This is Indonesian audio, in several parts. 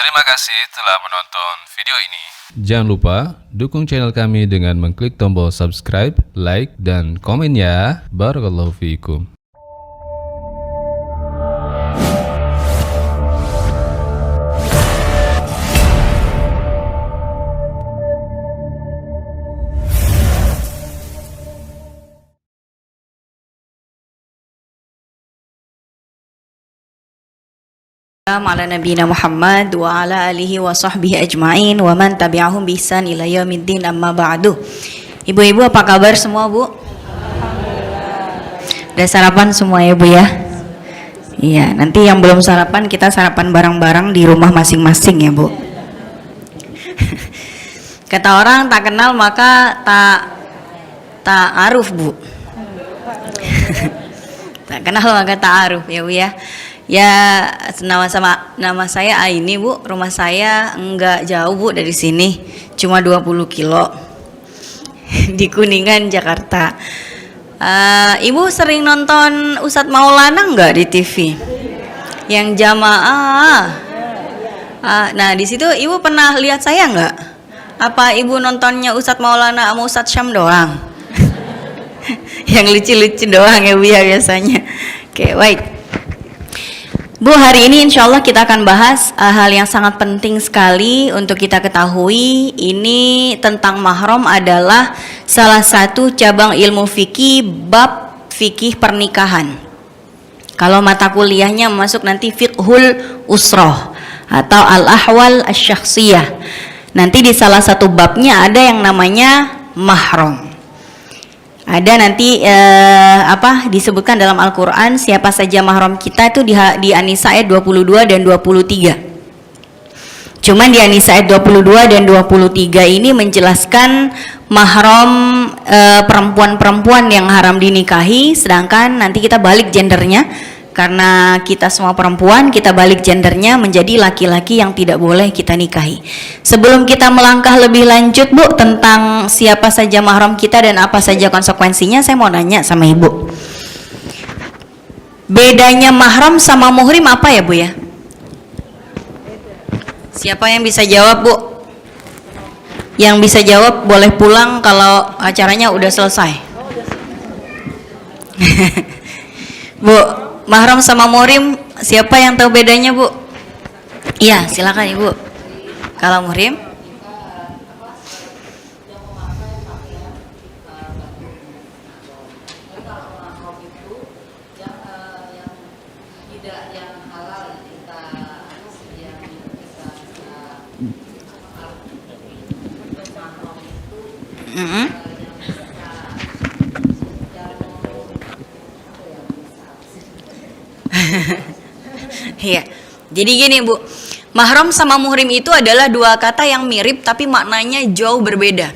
Terima kasih telah menonton video ini. Jangan lupa dukung channel kami dengan mengklik tombol subscribe, like, dan komen ya. Barakallahu fiikum. Ala nabiyina Muhammad wa ala alihi wa sahbihi ajma'in wa man tabi'ahum bi ihsan ila yaumiddin, amma ba'du. Ibu-ibu apa kabar semua, Bu? Udah sarapan semua ya, Bu ya? Iya, nanti yang belum sarapan kita sarapan bareng-bareng di rumah masing-masing ya, Bu. Kata orang tak kenal maka tak aruf, Bu. Tak kenal maka tak aruf ya, Bu ya. Ya, nama saya Aini, Bu. Rumah saya enggak jauh, Bu, dari sini. Cuma 20 kilo. Di Kuningan, Jakarta. Ibu sering nonton Ustadz Maulana enggak di TV? Yang jamaah. Nah, di situ Ibu pernah lihat saya enggak? Apa Ibu nontonnya Ustadz Maulana sama Ustadz Syam doang? Yang lucu-lucu doang ya, Bu ya, biasanya. Oke, baik. Bu, hari ini insya Allah kita akan bahas hal yang sangat penting sekali untuk kita ketahui. Ini tentang mahram adalah salah satu cabang ilmu fikih, bab fikih pernikahan. Kalau mata kuliahnya masuk nanti fiqhul usroh atau al-ahwal asy-syakhsiyah. Nanti di salah satu babnya ada yang namanya mahram. Ada nanti disebutkan dalam Al-Quran siapa saja mahram kita itu di An-Nisa ayat 22 dan 23. Cuman di An-Nisa ayat 22 dan 23 ini menjelaskan mahram perempuan-perempuan yang haram dinikahi, sedangkan nanti kita balik gendernya. Karena kita semua perempuan, kita balik gendernya menjadi laki-laki yang tidak boleh kita nikahi. Sebelum kita melangkah lebih lanjut, Bu, tentang siapa saja mahram kita dan apa saja konsekuensinya, saya mau nanya sama Ibu. Bedanya mahram sama muhrim apa ya, Bu ya? Siapa yang bisa jawab, Bu? Yang bisa jawab boleh pulang kalau acaranya udah selesai. Bu, mahram sama muhrim, siapa yang tahu bedanya, Bu? Iya, silakan Ibu. Kalau muhrim? Iya. Jadi gini, Bu. Mahram sama muhrim itu adalah dua kata yang mirip tapi maknanya jauh berbeda.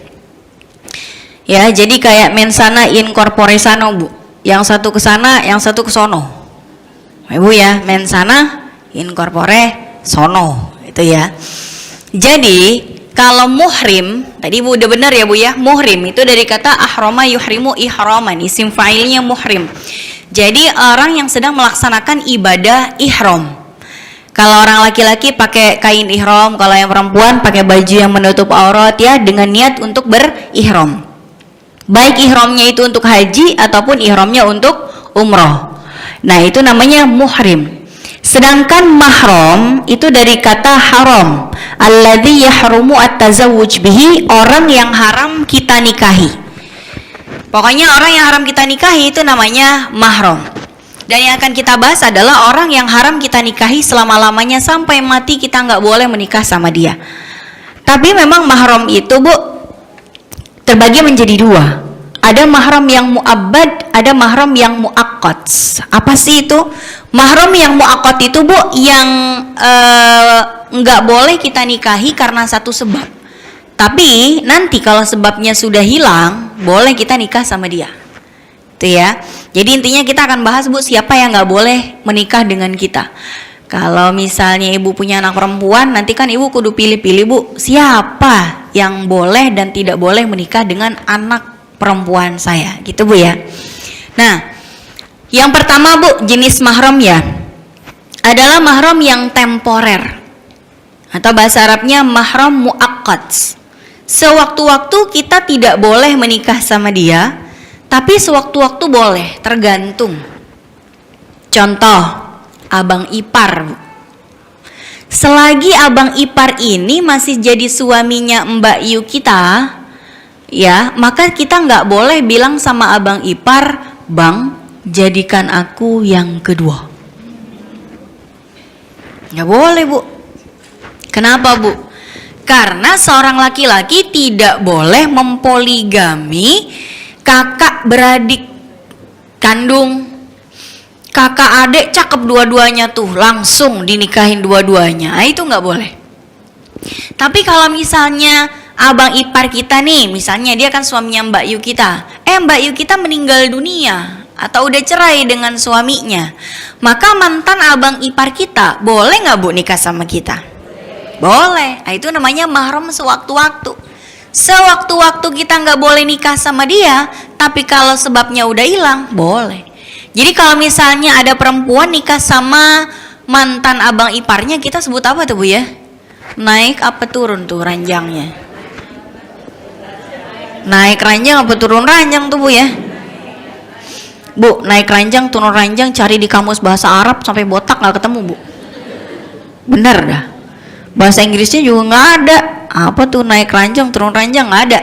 Ya, jadi kayak mensana in corpore sano, Bu. Yang satu ke sana, yang satu ke sono. Ibu ya, mensana in corpore sono, itu ya. Jadi, kalau muhrim, tadi Bu udah benar ya, Bu ya. Muhrim itu dari kata ahrama yuhrimu ihraman, isim fa'ilnya muhrim. Jadi orang yang sedang melaksanakan ibadah ihram. Kalau orang laki-laki pakai kain ihram, kalau yang perempuan pakai baju yang menutup aurat ya, dengan niat untuk berihram. Baik ihramnya itu untuk haji ataupun ihramnya untuk umroh. Nah, itu namanya muhrim. Sedangkan mahram itu dari kata haram, alladzi yahrumu at-tazawwuj bihi, orang yang haram kita nikahi. Pokoknya orang yang haram kita nikahi itu namanya mahram. Dan yang akan kita bahas adalah orang yang haram kita nikahi selama-lamanya sampai mati kita nggak boleh menikah sama dia. Tapi memang mahram itu, Bu, terbagi menjadi dua. Ada mahram yang mu'abbad, ada mahram yang mu'aqqad. Apa sih itu? Mahram yang mu'aqqad itu, Bu, yang nggak boleh kita nikahi karena satu sebab. Tapi nanti kalau sebabnya sudah hilang, boleh kita nikah sama dia. Itu ya. Jadi intinya kita akan bahas, Bu, siapa yang nggak boleh menikah dengan kita. Kalau misalnya Ibu punya anak perempuan, nanti kan Ibu kudu pilih-pilih, Bu, siapa yang boleh dan tidak boleh menikah dengan anak perempuan saya. Gitu, Bu ya. Nah, yang pertama, Bu, jenis mahram ya adalah mahram yang temporer. atau bahasa Arabnya mahram muaqqat. Sewaktu-waktu kita tidak boleh menikah sama dia, tapi sewaktu-waktu boleh, tergantung. Contoh, abang ipar. Selagi abang ipar ini masih jadi suaminya Mbak Yu kita, ya, maka kita nggak boleh bilang sama abang ipar, "Bang, jadikan aku yang kedua." Nggak boleh, Bu. Kenapa, Bu? Karena seorang laki-laki tidak boleh mempoligami kakak beradik kandung, kakak adik cakep dua-duanya tuh, langsung dinikahin dua-duanya. Itu nggak boleh. Tapi kalau misalnya abang ipar kita nih, misalnya dia kan suaminya Mbak Yu kita, Mbak Yu kita meninggal dunia atau udah cerai dengan suaminya, maka mantan abang ipar kita boleh nggak, Bu, nikah sama kita? Boleh. Nah, itu namanya mahram sewaktu-waktu. Sewaktu-waktu kita nggak boleh nikah sama dia, tapi kalau sebabnya udah hilang, boleh. Jadi kalau misalnya ada perempuan nikah sama mantan abang iparnya, kita sebut apa tuh, Bu, ya? Naik apa turun tuh ranjangnya? Naik ranjang apa turun ranjang tuh, Bu, ya? Bu, naik ranjang, turun ranjang, cari di kamus bahasa Arab sampai botak nggak ketemu, Bu. Bener dah. Bahasa Inggrisnya juga nggak ada. Apa tuh naik ranjang, turun ranjang, nggak ada.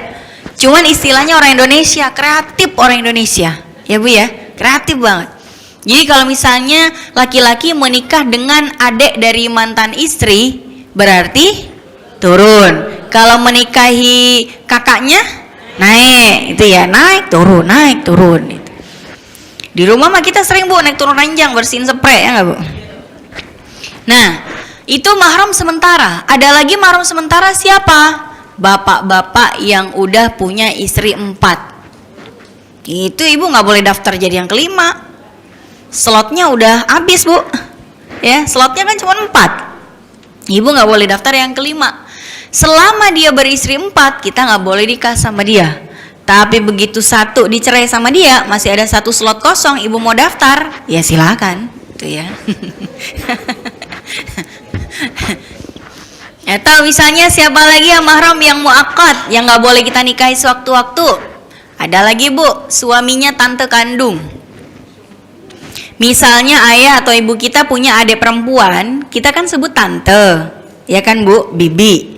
Cuman istilahnya orang Indonesia, kreatif orang Indonesia. Ya, Bu, ya, kreatif banget. Jadi kalau misalnya laki-laki menikah dengan adik dari mantan istri, berarti turun. Kalau menikahi kakaknya, naik. Itu ya, naik turun, naik turun. Di rumah mah kita sering, Bu, naik turun ranjang, bersihin spray, ya nggak, Bu? Nah, itu mahram sementara. Ada lagi mahram sementara siapa? Bapak-bapak yang udah punya istri 4. Itu ibu nggak boleh daftar jadi yang kelima. Slotnya udah habis, Bu. Ya, slotnya kan cuma 4. Ibu nggak boleh daftar yang kelima. Selama dia beristri 4, kita nggak boleh nikah sama dia. Tapi begitu satu dicerai sama dia, masih ada 1 slot kosong, ibu mau daftar, ya silakan. Itu ya. Atau misalnya siapa lagi yang mahram yang muaqqat, yang nggak boleh kita nikahi sewaktu-waktu? Ada lagi, Bu, suaminya tante kandung. Misalnya ayah atau ibu kita punya adik perempuan, kita kan sebut tante, ya kan, Bu, bibi.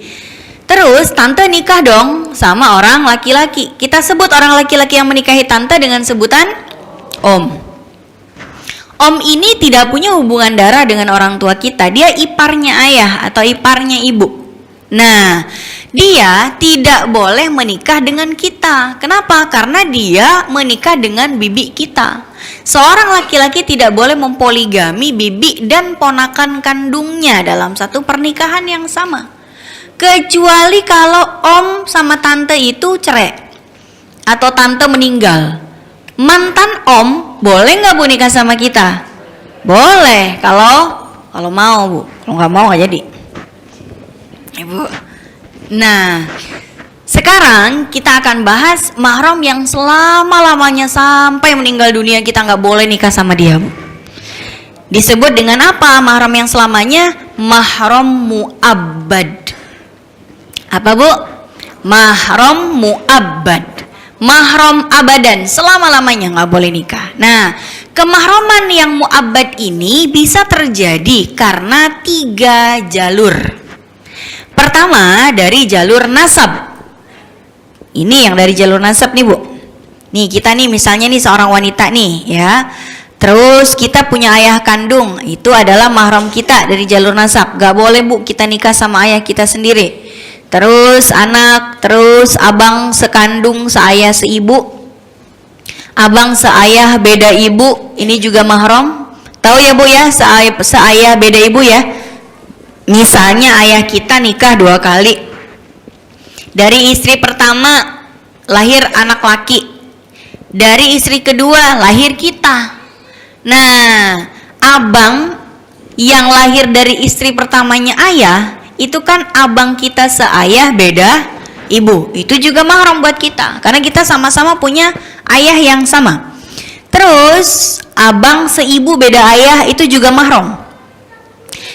Terus tante nikah dong sama orang laki-laki. Kita sebut orang laki-laki yang menikahi tante dengan sebutan om. Om ini tidak punya hubungan darah dengan orang tua kita. Dia iparnya ayah atau iparnya ibu. Nah, dia tidak boleh menikah dengan kita. Kenapa? Karena dia menikah dengan bibi kita. Seorang laki-laki tidak boleh mempoligami bibi dan ponakan kandungnya dalam satu pernikahan yang sama. Kecuali kalau om sama tante itu cerai atau tante meninggal. Mantan om boleh nggak, Bu, nikah sama kita? Boleh kalau mau, Bu. Kalau nggak mau nggak jadi, Ibu. Nah, sekarang kita akan bahas mahram yang selama-lamanya sampai meninggal dunia kita nggak boleh nikah sama dia, Bu. Disebut dengan apa mahram yang selamanya? Mahram mu'abbad. Apa, Bu? Mahram mu'abbad. Mahram abadan, selama-lamanya nggak boleh nikah. Nah, kemahraman yang mu'abbad ini bisa terjadi karena 3 jalur. Pertama, dari jalur nasab. Ini yang dari jalur nasab nih, Bu. Nih, kita nih misalnya nih seorang wanita nih, ya. Terus kita punya ayah kandung, itu adalah mahram kita dari jalur nasab. Gak boleh, Bu, kita nikah sama ayah kita sendiri. Terus anak, terus abang sekandung, seayah seibu, abang seayah beda ibu, ini juga mahram. Tahu ya, Bu, ya, seayah beda ibu ya. Misalnya ayah kita nikah 2 kali. Dari istri pertama lahir anak laki, dari istri kedua lahir kita. Nah, abang yang lahir dari istri pertamanya ayah, itu kan abang kita seayah beda ibu. Itu juga mahram buat kita, karena kita sama-sama punya ayah yang sama. Terus abang seibu beda ayah, itu juga mahram.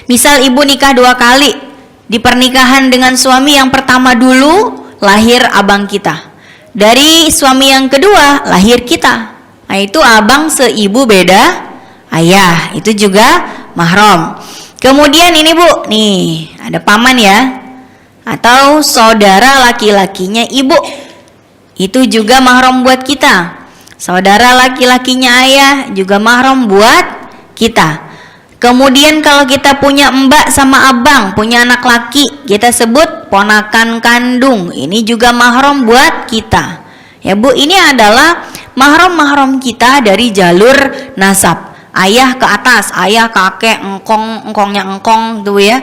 Misal ibu nikah 2 kali, Di pernikahan dengan suami yang pertama dulu lahir abang kita. Dari suami yang kedua lahir kita. Nah, itu abang seibu beda ayah. Itu juga mahram. Kemudian ini Bu, nih ada paman ya, atau saudara laki-lakinya ibu. Itu juga mahram buat kita. Saudara laki-lakinya ayah juga mahram buat kita. Kemudian kalau kita punya mbak sama abang, punya anak laki, kita sebut ponakan kandung. Ini juga mahram buat kita. Ya Bu, ini adalah mahram-mahram kita dari jalur nasab. Ayah ke atas, ayah, kakek, engkongnya engkong tuh ya.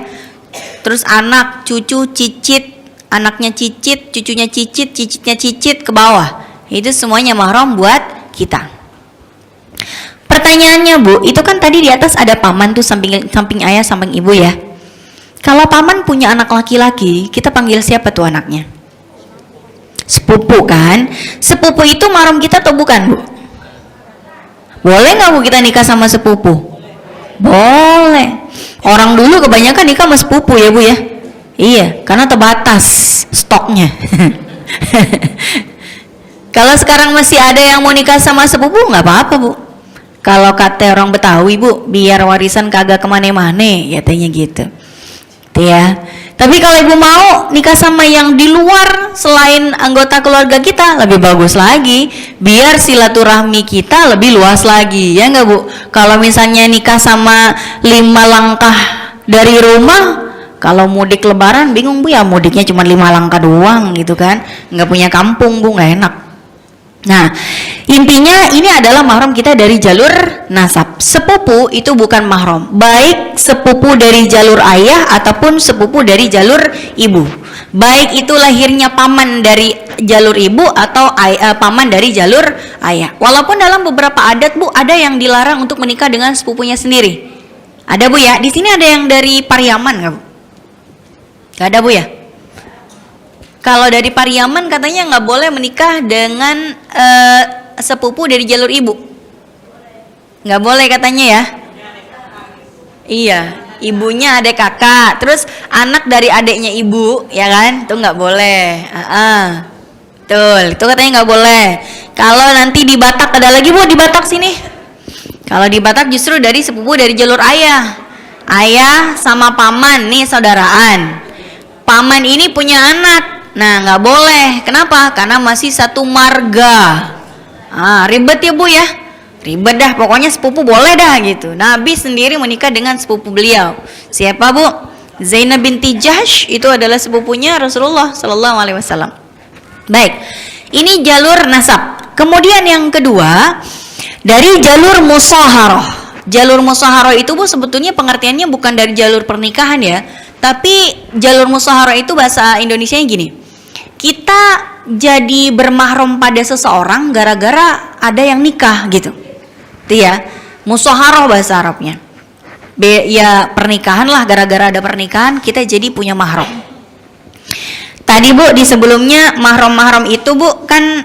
Terus anak, cucu, cicit, anaknya cicit, cucunya cicit, cicitnya cicit ke bawah. Itu semuanya mahram buat kita. Pertanyaannya Bu, itu kan tadi di atas ada paman tuh samping ayah, samping ibu ya. Kalau paman punya anak laki-laki, kita panggil siapa tuh anaknya? Sepupu kan? Sepupu itu mahram kita atau bukan Bu? Boleh nggak Bu kita nikah sama sepupu? Boleh. Orang dulu kebanyakan nikah sama sepupu ya Bu ya. Iya, karena terbatas stoknya. Kalau sekarang masih ada yang mau nikah sama sepupu, nggak apa-apa Bu. Kalau kata orang Betawi Bu, biar warisan kagak kemana-mana, katanya gitu. Tuh ya. Tapi kalau ibu mau nikah sama yang di luar selain anggota keluarga kita, lebih bagus lagi. Biar silaturahmi kita lebih luas lagi, ya nggak Bu? Kalau misalnya nikah sama 5 langkah dari rumah, kalau mudik lebaran bingung Bu ya, mudiknya cuma 5 langkah doang gitu kan, nggak punya kampung Bu, nggak enak. Nah, intinya ini adalah mahram kita dari jalur nasab. Sepupu itu bukan mahram, baik sepupu dari jalur ayah ataupun sepupu dari jalur ibu. Baik itu lahirnya paman dari jalur ibu atau paman dari jalur ayah. Walaupun dalam beberapa adat Bu, ada yang dilarang untuk menikah dengan sepupunya sendiri. Ada Bu ya? Di sini ada yang dari Pariaman nggak Bu? Nggak ada Bu ya? Kalau dari Pariaman katanya nggak boleh menikah dengan sepupu dari jalur ibu. Nggak boleh katanya ya. Iya, ibunya adik kakak, terus anak dari adiknya ibu, ya kan? Itu nggak boleh. Betul, itu katanya nggak boleh. Kalau nanti di Batak ada lagi Bu, di Batak sini. Kalau di Batak justru dari sepupu dari jalur ayah. Ayah sama paman nih saudaraan. Paman ini punya anak. Nah, nggak boleh. Kenapa? Karena masih satu marga. Ribet ya Bu ya. Ribet dah. Pokoknya sepupu boleh dah gitu. Nabi sendiri menikah dengan sepupu beliau. Siapa Bu? Zainab binti Jahsh, itu adalah sepupunya Rasulullah Sallallahu Alaihi Wasallam. Baik. Ini jalur nasab. Kemudian yang kedua, dari jalur musaharah. Jalur musaharah itu Bu sebetulnya pengertiannya bukan dari jalur pernikahan ya. Tapi jalur musaharah itu bahasa Indonesianya gini. Kita jadi bermahram pada seseorang gara-gara ada yang nikah gitu. Itu ya, musaharah bahasa Arabnya. Ya pernikahan lah, gara-gara ada pernikahan kita jadi punya mahram. Tadi Bu di sebelumnya mahram-mahram itu Bu kan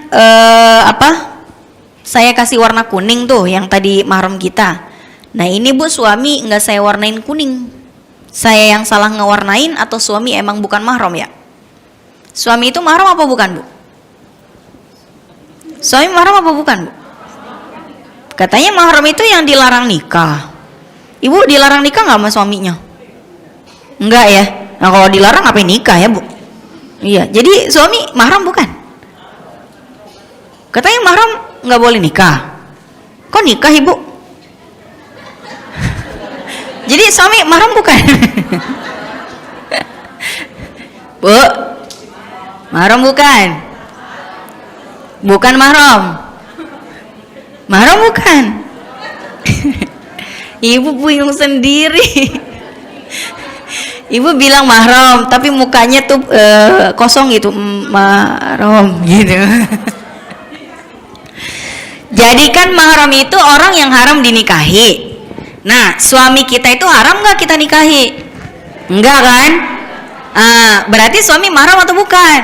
saya kasih warna kuning tuh yang tadi mahram kita. Nah ini Bu suami nggak saya warnain kuning. Saya yang salah ngewarnain atau suami emang bukan mahram ya? Suami itu mahram apa bukan Bu? Suami mahram apa bukan Bu? Katanya mahram itu yang dilarang nikah. Ibu dilarang nikah nggak sama suaminya? Enggak ya? Nah kalau dilarang apa nikah ya Bu? Iya, jadi suami mahram bukan? Katanya mahram nggak boleh nikah. Kok nikah Ibu? Jadi suami mahram bukan? Bu, mahram bukan? Bukan mahram. Mahram bukan? Ibu bingung sendiri. Ibu bilang mahram, tapi mukanya tuh kosong gitu, mahram gitu. Jadi kan mahram itu orang yang haram dinikahi. Nah, suami kita itu haram nggak kita nikahi? Enggak kan? Berarti suami mahram atau bukan?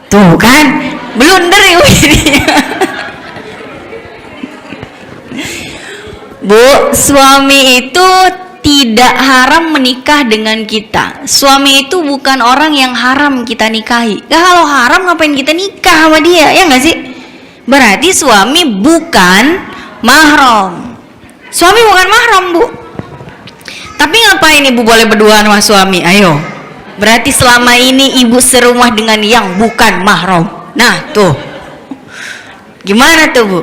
Tuh kan, blunder ya Bu, suami itu tidak haram menikah dengan kita. Suami itu bukan orang yang haram kita nikahi. Ya, kalau haram ngapain kita nikah sama dia, ya nggak sih? Berarti suami bukan mahram. Suami bukan mahram, Bu. Tapi ngapain ibu boleh berduaan sama suami? Ayo. Berarti selama ini ibu serumah dengan yang bukan mahram. Nah, tuh. Gimana tuh, Bu?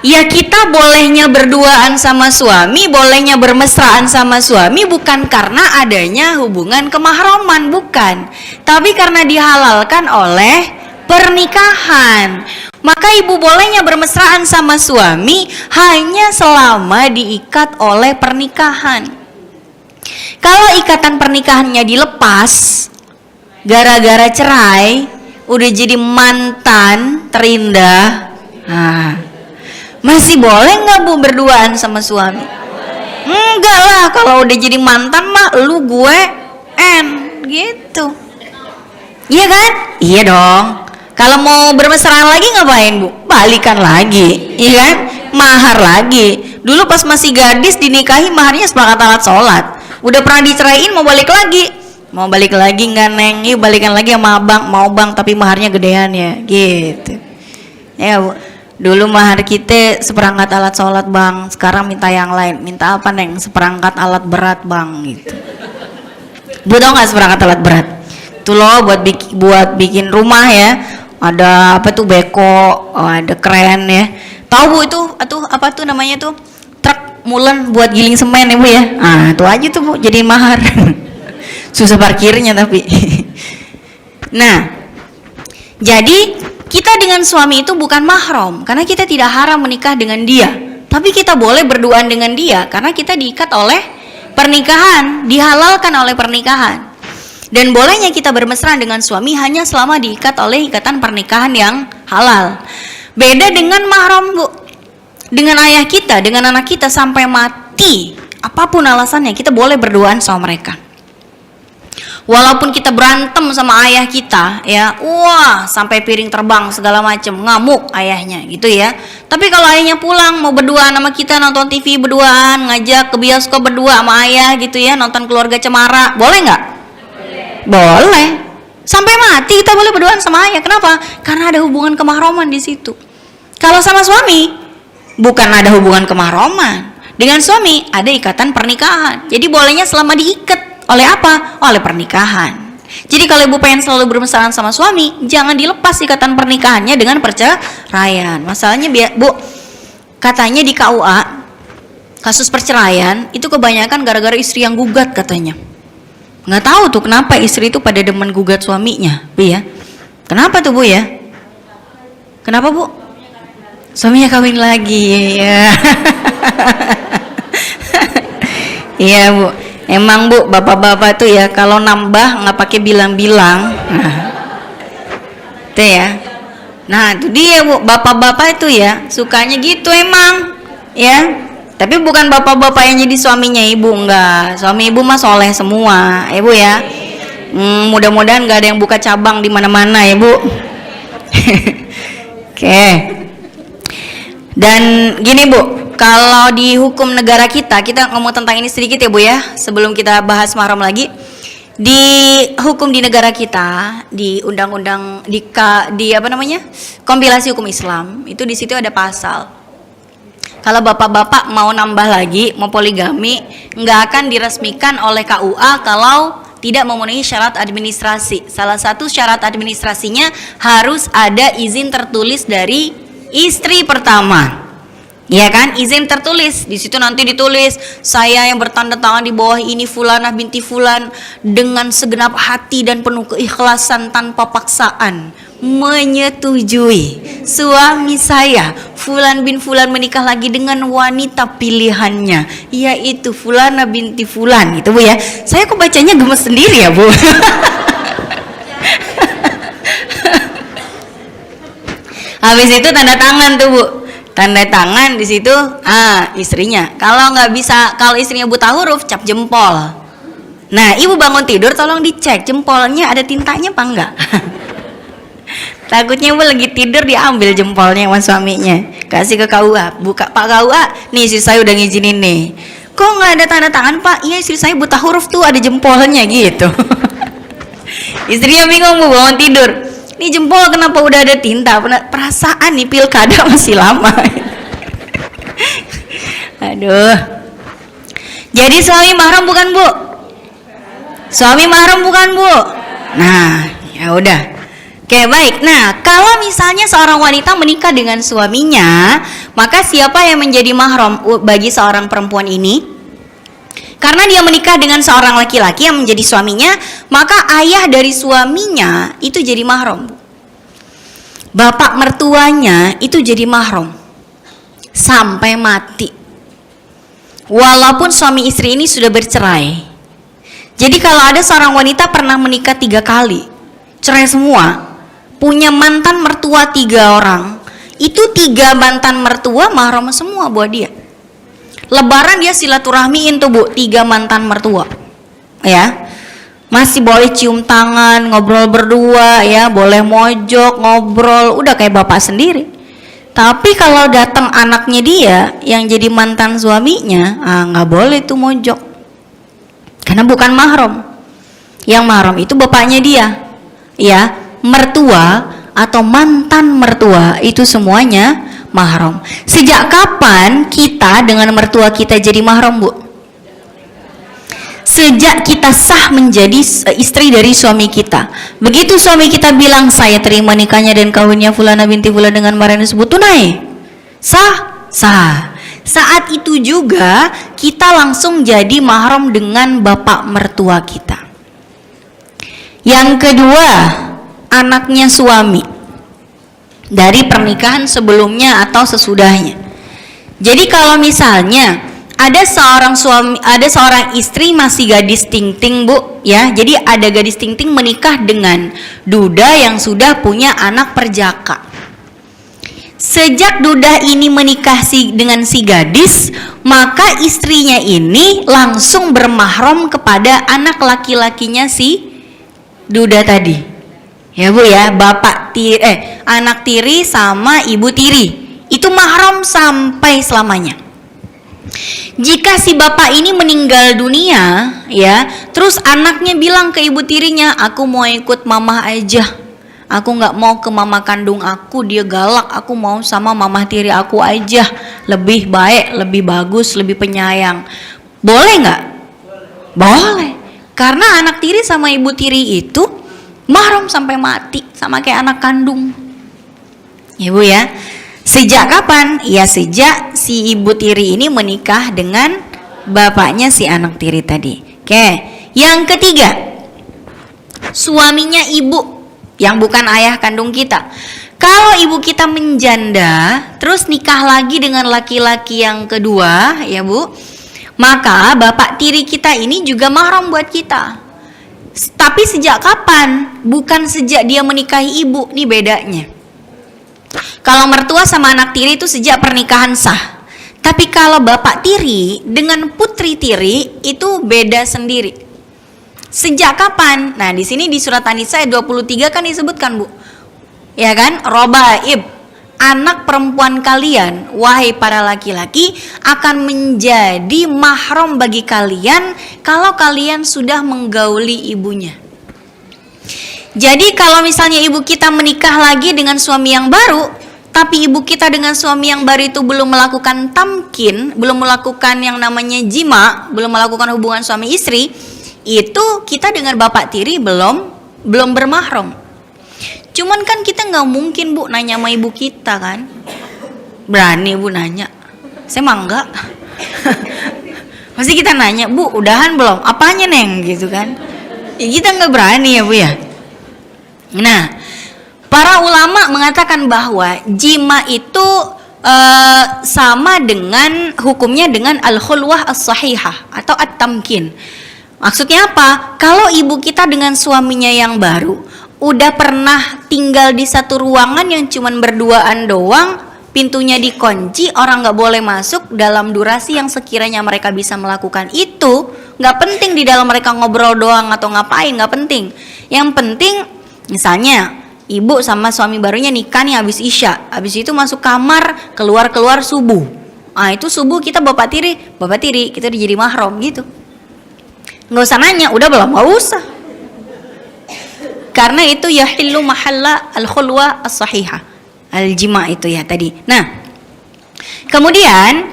Ya, kita bolehnya berduaan sama suami, bolehnya bermesraan sama suami bukan karena adanya hubungan kemahraman, bukan. Tapi karena dihalalkan oleh pernikahan. Maka ibu bolehnya bermesraan sama suami hanya selama diikat oleh pernikahan. Kalau ikatan pernikahannya dilepas gara-gara cerai, udah jadi mantan terindah, nah, masih boleh nggak Bu berduaan sama suami? Enggak lah, kalau udah jadi mantan mah lu gue gitu. Iya kan? Iya dong. Kalau mau bermesraan lagi ngapain, Bu? Balikan lagi, iya kan? Mahar lagi. Dulu pas masih gadis dinikahi maharnya seperangkat alat sholat. Udah pernah diceraiin mau balik lagi. Mau balik lagi nggak, Neng? Yuk balikan lagi sama abang. Mau bang tapi maharnya gedean ya, gitu. Ya, Bu. Dulu mahar kita seperangkat alat sholat, Bang. Sekarang minta yang lain. Minta apa, Neng? Seperangkat alat berat, Bang, gitu. Bu, tau nggak seperangkat alat berat? Itu loh buat bikin rumah ya. Ada apa tuh, beko, ada kren ya. Tahu Bu itu apa tuh namanya tuh? Truk mulen buat giling semen ya, Bu ya. Ah, itu aja tuh, Bu, jadi mahar. Susah parkirnya tapi. Nah, jadi kita dengan suami itu bukan mahram karena kita tidak haram menikah dengan dia. Tapi kita boleh berduaan dengan dia karena kita diikat oleh pernikahan, dihalalkan oleh pernikahan. Dan bolehnya kita bermesraan dengan suami hanya selama diikat oleh ikatan pernikahan yang halal. Beda dengan mahram, Bu. Dengan ayah kita, dengan anak kita sampai mati, apapun alasannya kita boleh berduaan sama mereka. Walaupun kita berantem sama ayah kita, ya, wah, sampai piring terbang segala macam, ngamuk ayahnya, gitu ya. Tapi kalau ayahnya pulang mau berduaan sama kita, nonton TV berduaan, ngajak ke bioskop berdua sama ayah, gitu ya, nonton Keluarga Cemara, boleh nggak? Boleh. Sampai mati kita boleh berduaan sama ayah. Kenapa? Karena ada hubungan kemahraman di situ. Kalau sama suami, bukan ada hubungan kemahraman. Dengan suami ada ikatan pernikahan. Jadi bolehnya selama diikat oleh apa? Oleh pernikahan. Jadi kalau ibu pengen selalu bermesraan sama suami, jangan dilepas ikatan pernikahannya dengan perceraian. Masalahnya, Bu, katanya di KUA kasus perceraian itu kebanyakan gara-gara istri yang gugat katanya. Nggak tahu tuh kenapa istri itu pada demen gugat suaminya, Bu ya. Kenapa tuh, Bu ya? Kenapa, Bu? Suaminya kawin lagi, ya. Iya, Bu. Emang, Bu, bapak-bapak tuh ya kalau nambah nggak pakai bilang-bilang. Nah, itu ya. Nah, itu dia, Bu. Bapak-bapak itu ya sukanya gitu emang, ya. Tapi bukan bapak-bapak yang jadi suaminya ibu, enggak. Suami ibu mah soleh semua, ibu ya. Mudah-mudahan nggak ada yang buka cabang di mana-mana ya, Bu. Oke. Dan gini, Bu, kalau di hukum negara kita ngomong tentang ini sedikit ya, Bu ya, sebelum kita bahas mahram lagi. Di hukum di negara kita, di undang-undang di apa namanya? Kompilasi hukum Islam, itu di situ ada pasal. Kalau bapak-bapak mau nambah lagi, mau poligami, nggak akan diresmikan oleh KUA kalau tidak memenuhi syarat administrasi. Salah satu syarat administrasinya harus ada izin tertulis dari istri pertama. Ya kan, izin tertulis. Di situ nanti ditulis, saya yang bertanda tangan di bawah ini Fulanah binti Fulan dengan segenap hati dan penuh keikhlasan tanpa paksaan menyetujui suami saya Fulan bin Fulan menikah lagi dengan wanita pilihannya, yaitu Fulanah binti Fulan, gitu, Bu ya. Saya kok bacanya gemes sendiri ya, Bu. Habis itu tanda tangan tuh, Bu. Tanda tangan di situ, istrinya. Kalau nggak bisa, kalau istrinya buta huruf, cap jempol. Nah, ibu bangun tidur, tolong dicek jempolnya ada tintanya apa enggak. Takutnya ibu lagi tidur diambil jempolnya sama suaminya, kasih ke KUA. Buka, Pak KUA, nih istri saya udah ngizinin nih. Kok nggak ada tanda tangan Pak? Iya istri saya buta huruf tuh, ada jempolnya gitu. Istrinya bingung Bu, bangun tidur. Ini jempol kenapa udah ada tinta? Perasaan nih pilkada masih lama. Aduh. Jadi suami mahram bukan Bu? Suami mahram bukan Bu? Nah, ya udah. Oke baik. Nah, kalau misalnya seorang wanita menikah dengan suaminya, maka siapa yang menjadi mahram bagi seorang perempuan ini? Karena dia menikah dengan seorang laki-laki yang menjadi suaminya, maka ayah dari suaminya itu jadi mahram. Bapak mertuanya itu jadi mahram sampai mati. Walaupun suami istri ini sudah bercerai. Jadi kalau ada seorang wanita pernah menikah 3 kali, cerai semua, punya mantan mertua 3 orang, itu 3 mantan mertua mahram semua buat dia. Lebaran dia silaturahmiin tuh Bu, 3 mantan mertua, ya. Masih boleh cium tangan, ngobrol berdua, ya, boleh mojok, ngobrol, udah kayak bapak sendiri. Tapi kalau datang anaknya dia yang jadi mantan suaminya, nggak boleh tuh mojok, karena bukan mahram. Yang mahram itu bapaknya dia, ya. Mertua atau mantan mertua itu semuanya mahram. Sejak kapan kita dengan mertua kita jadi mahram Bu? Sejak kita sah menjadi istri dari suami kita. Begitu suami kita bilang saya terima nikahnya dan kawinnya fulana binti fulan dengan mahar yang disebut tunai, sah? Sah. Saat itu juga kita langsung jadi mahram dengan bapak mertua kita. Yang kedua, anaknya suami dari pernikahan sebelumnya atau sesudahnya. Jadi kalau misalnya ada seorang istri masih gadis ting-ting Bu, ya. Jadi ada gadis ting-ting menikah dengan duda yang sudah punya anak perjaka. Sejak duda ini menikah dengan si gadis, maka istrinya ini langsung bermahram kepada anak laki-lakinya si duda tadi. Ya Bu ya, anak tiri sama ibu tiri itu mahram sampai selamanya. Jika si bapak ini meninggal dunia, ya, terus anaknya bilang ke ibu tirinya, aku mau ikut mama aja, aku nggak mau ke mama kandung aku, dia galak, aku mau sama mama tiri aku aja, lebih baik, lebih bagus, lebih penyayang. Boleh nggak? Boleh, karena anak tiri sama ibu tiri itu mahram sampai mati, sama kayak anak kandung. Ya Bu ya. Sejak kapan? Ya sejak si ibu tiri ini menikah dengan bapaknya si anak tiri tadi. Oke. Yang ketiga, suaminya ibu yang bukan ayah kandung kita. Kalau ibu kita menjanda terus nikah lagi dengan laki-laki yang kedua, ya Bu, maka bapak tiri kita ini juga mahram buat kita. Tapi sejak kapan? Bukan sejak dia menikahi ibu, nih bedanya. Kalau mertua sama anak tiri itu sejak pernikahan sah. Tapi kalau bapak tiri dengan putri tiri itu beda sendiri. Sejak kapan? Nah, di sini di surat An-Nisa ayat 23 kan disebutkan, Bu. Ya kan? Robaib, anak perempuan kalian, wahai para laki-laki, akan menjadi mahram bagi kalian kalau kalian sudah menggauli ibunya. Jadi kalau misalnya ibu kita menikah lagi dengan suami yang baru, tapi ibu kita dengan suami yang baru itu belum melakukan tamkin, belum melakukan yang namanya jima, belum melakukan hubungan suami istri, itu kita dengan bapak tiri belum bermahram. Cuman kan kita nggak mungkin Bu nanya sama ibu kita kan, berani Bu nanya? Saya mah enggak. Pasti kita nanya, Bu udahan belum? Apanya Neng gitu kan? Ya, kita nggak berani ya Bu ya. Nah, para ulama mengatakan bahwa jima itu sama dengan hukumnya dengan al-khulwah as-sahihah atau at-tamkin. Maksudnya apa? Kalau ibu kita dengan suaminya yang baru udah pernah tinggal di satu ruangan yang cuman berduaan doang, pintunya dikunci, orang nggak boleh masuk dalam durasi yang sekiranya mereka bisa melakukan itu, nggak penting di dalam mereka ngobrol doang atau ngapain, nggak penting. Yang penting misalnya ibu sama suami barunya nikah nih habis isya, habis itu masuk kamar, keluar subuh. Itu subuh kita bapak tiri kita udah jadi mahram gitu. Nggak usah nanya, udah belum? Nggak usah. Karena itu yahillu mahalla al-khulwa as-sahihah, al-jima itu ya tadi. Nah, kemudian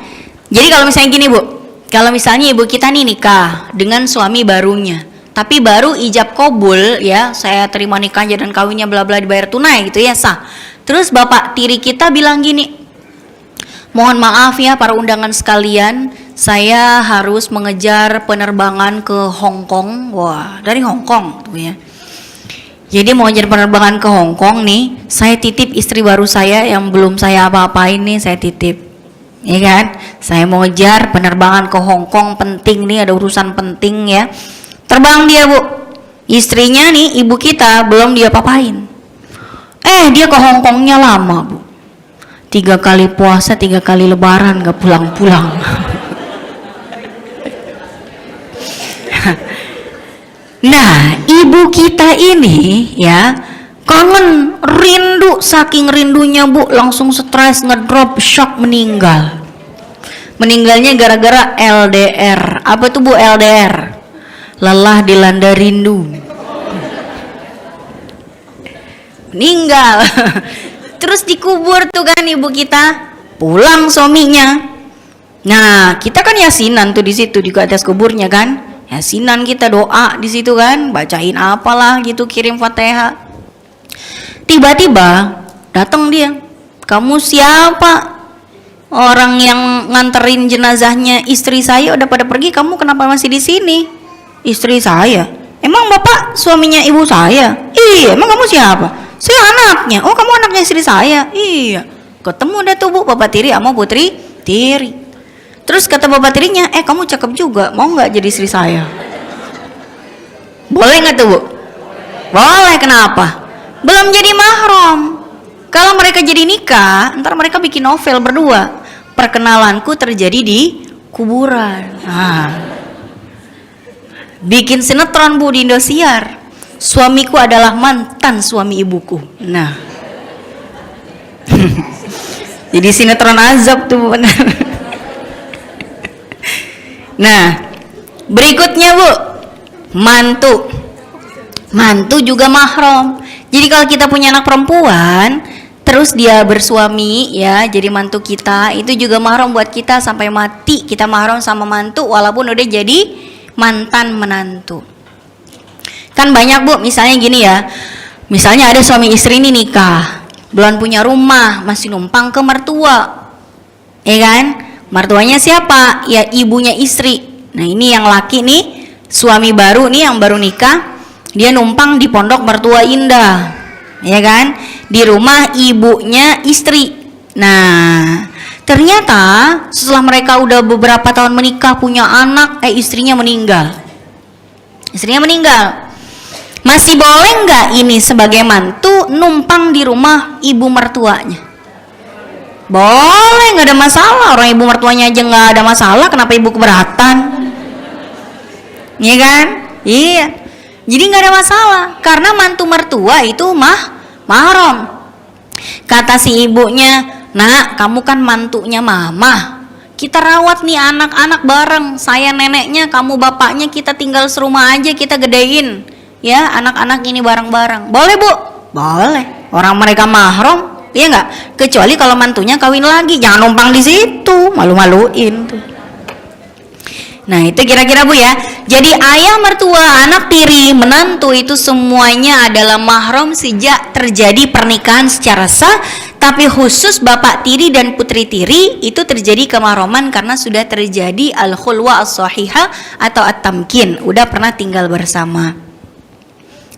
jadi kalau misalnya gini Bu, kalau misalnya ibu kita nih nikah dengan suami barunya, tapi baru ijab kabul ya, saya terima nikahnya dan kawinnya bla bla dibayar tunai gitu ya, sah. Terus bapak tiri kita bilang gini, mohon maaf ya para undangan sekalian, saya harus mengejar penerbangan ke Hong Kong. Wah, dari Hong Kong tuh ya. Jadi mau ngejar penerbangan ke Hong Kong nih, saya titip istri baru saya yang belum saya apa-apain nih, saya titip. Ya kan? Saya mau ngejar penerbangan ke Hong Kong, penting nih, ada urusan penting ya. Terbang dia Bu, istrinya nih, ibu kita belum dia papain. Dia ke Hong Kongnya lama Bu, 3 kali puasa, 3 kali lebaran gak pulang-pulang. Nah, ibu kita ini ya kangen, rindu, saking rindunya Bu, langsung stres, ngedrop, shock, meninggal. Meninggalnya gara-gara LDR. Apa tuh Bu LDR? Lelah dilanda rindu. Meninggal. Terus dikubur tuh kan ibu kita, pulang suaminya. Nah, kita kan yasinan tuh di situ di atas kuburnya kan. Yasinan kita doa di situ kan, bacain apalah gitu, kirim Fatihah. Tiba-tiba datang dia. Kamu siapa? Orang yang nganterin jenazahnya istri saya udah pada pergi, kamu kenapa masih di sini? Istri saya. Emang bapak suaminya ibu saya? Iya, emang kamu siapa? Saya anaknya. Oh, kamu anaknya istri saya? Iya. Ketemu dah tuh Bu, bapak tiri sama putri tiri. Terus kata bapak tirinya, kamu cakep juga, mau nggak jadi istri saya? Boleh nggak tuh Bu? Boleh, kenapa? Belum jadi mahram. Kalau mereka jadi nikah, ntar mereka bikin novel berdua. Perkenalanku terjadi di kuburan. Bikin sinetron Bu di Indosiar. Suamiku adalah mantan suami ibuku. Nah, jadi sinetron azab tuh benar. Nah, berikutnya Bu, mantu. Mantu juga mahram. Jadi kalau kita punya anak perempuan, terus dia bersuami ya, jadi mantu kita, itu juga mahram buat kita sampai mati. Kita mahram sama mantu walaupun udah jadi mantan menantu. Kan banyak Bu, misalnya gini ya. Misalnya ada suami istri ini nikah, belum punya rumah, masih numpang ke mertua. Ya kan? Mertuanya siapa? Ya ibunya istri. Nah, ini yang laki nih, suami baru nih yang baru nikah, dia numpang di pondok mertua indah. Ya kan? Di rumah ibunya istri. Nah, ternyata setelah mereka udah beberapa tahun menikah, punya anak, istrinya meninggal. Istrinya meninggal. Masih boleh nggak ini sebagai mantu numpang di rumah ibu mertuanya? Boleh, nggak ada masalah. Orang ibu mertuanya aja nggak ada masalah, kenapa ibu keberatan? Iya kan? Iya. Jadi nggak ada masalah karena mantu mertua itu mahram. Kata si ibunya, nak, kamu kan mantunya mama. Kita rawat nih anak-anak bareng. Saya neneknya, kamu bapaknya, kita tinggal serumah aja, kita gedein. Ya, anak-anak ini bareng-bareng. Boleh Bu? Boleh. Orang mereka mahram. Iya nggak? Kecuali kalau mantunya kawin lagi, jangan numpang di situ, malu-maluin tuh. Nah, itu kira-kira Bu ya. Jadi ayah mertua, anak tiri, menantu itu semuanya adalah mahram sejak terjadi pernikahan secara sah, tapi khusus bapak tiri dan putri tiri itu terjadi kemahraman karena sudah terjadi al-khulwa as-sahihah atau at-tamkin, udah pernah tinggal bersama.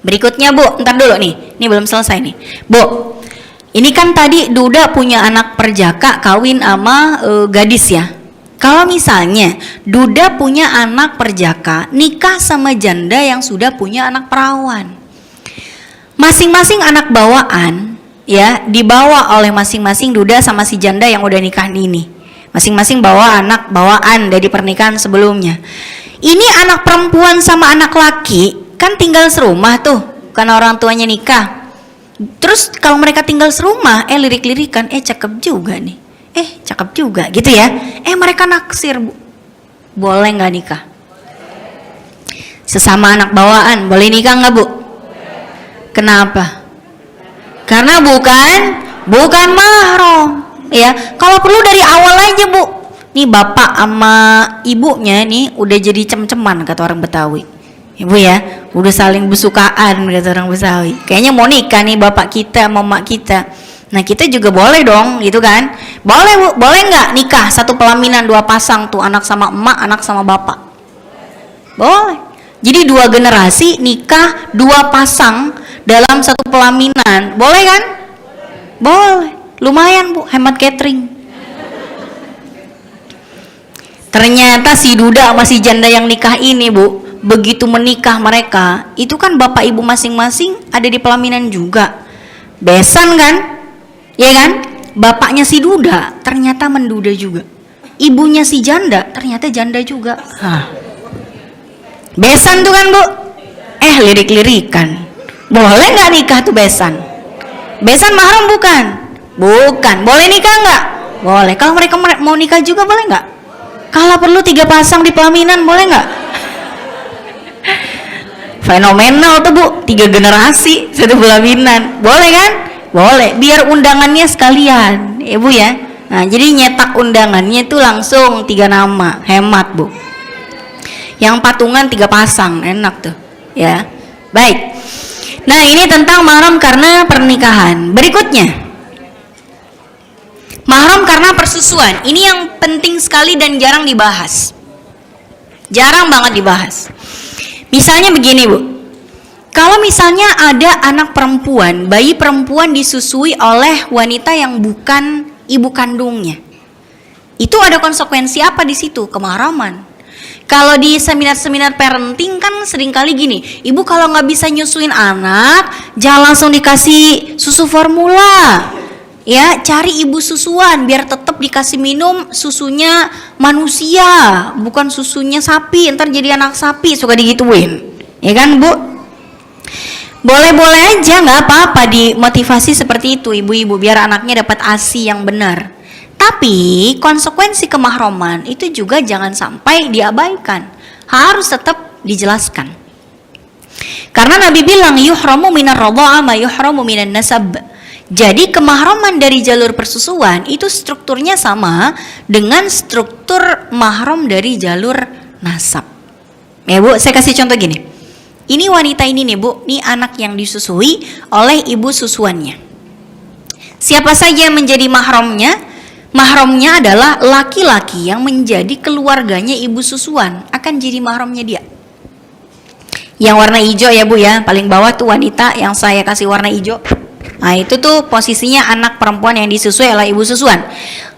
Berikutnya Bu, ntar dulu nih, ini belum selesai nih Bu. Ini kan tadi Duda punya anak perjaka kawin sama gadis ya. Kalau misalnya Duda punya anak perjaka nikah sama janda yang sudah punya anak perawan, masing-masing anak bawaan ya dibawa oleh masing-masing Duda sama si janda yang udah nikah ini. Masing-masing bawa anak bawaan dari pernikahan sebelumnya. Ini anak perempuan sama anak laki kan tinggal serumah tuh karena orang tuanya nikah. Terus kalau mereka tinggal serumah, lirik-lirikan, cakep juga nih. cakep juga gitu ya. Mereka naksir Bu. Boleh nggak nikah? Sesama anak bawaan boleh nikah nggak Bu? Kenapa? Karena bukan mahram ya. Kalau perlu dari awal aja Bu. Nih bapak sama ibunya nih udah jadi cem-ceman kata orang Betawi. Ibu ya, udah saling bersukaan kata orang Betawi. Kayaknya mau nikah nih bapak kita sama emak kita. Nah kita juga boleh dong gitu kan. Boleh Bu, boleh nggak nikah satu pelaminan 2 pasang tuh, anak sama emak, anak sama bapak? Boleh. Jadi 2 generasi nikah 2 pasang dalam satu pelaminan, boleh kan? Boleh. Lumayan Bu, hemat catering. Ternyata si duda sama si janda yang nikah ini Bu, begitu menikah mereka, itu kan bapak ibu masing-masing ada di pelaminan juga. Besan kan? Ya kan? Bapaknya si duda ternyata menduda juga. Ibunya si janda ternyata janda juga. Besan tuh kan Bu? Lirik-lirikan. Boleh nggak nikah tuh besan? Besan mahram bukan? Bukan. Boleh nikah nggak? Boleh. Kalau mereka mau nikah juga boleh nggak? Kalau perlu 3 pasang di pelaminan boleh nggak? Fenomenal tuh Bu, 3 generasi satu pelaminan. Boleh kan? Boleh. Biar undangannya sekalian, Bu ya. Nah, jadi nyetak undangannya tuh langsung 3 nama, hemat Bu. Yang patungan 3 pasang, enak tuh, ya. Baik. Nah, ini tentang mahram karena pernikahan. Berikutnya, mahram karena persusuan. Ini yang penting sekali dan jarang dibahas. Jarang banget dibahas. Misalnya begini Bu, kalau misalnya ada anak perempuan, bayi perempuan disusui oleh wanita yang bukan ibu kandungnya, itu ada konsekuensi apa di situ? Kemahraman. Kalau di seminar-seminar parenting kan seringkali gini, ibu kalau nggak bisa nyusuin anak, jangan langsung dikasih susu formula. Ya, cari ibu susuan biar tetap dikasih minum susunya manusia, bukan susunya sapi, ntar jadi anak sapi, suka digituin. Ya kan Bu? Boleh-boleh aja, nggak apa-apa dimotivasi seperti itu ibu-ibu biar anaknya dapat ASI yang benar. Tapi konsekuensi kemahroman itu juga jangan sampai diabaikan, harus tetap dijelaskan. Karena Nabi bilang yuhramu minar radha'a ma yuhramu minan nasab. Jadi kemahraman dari jalur persusuan itu strukturnya sama dengan struktur mahram dari jalur nasab. Ya Bu, saya kasih contoh gini. Ini wanita ini nih Bu, ini anak yang disusui oleh ibu susuannya. Siapa saja yang menjadi mahramnya? Mahramnya adalah laki-laki yang menjadi keluarganya ibu susuan, akan jadi mahramnya dia. Yang warna hijau ya Bu ya, paling bawah tuh wanita yang saya kasih warna hijau. Nah itu tuh posisinya anak perempuan yang disusui oleh ibu susuan.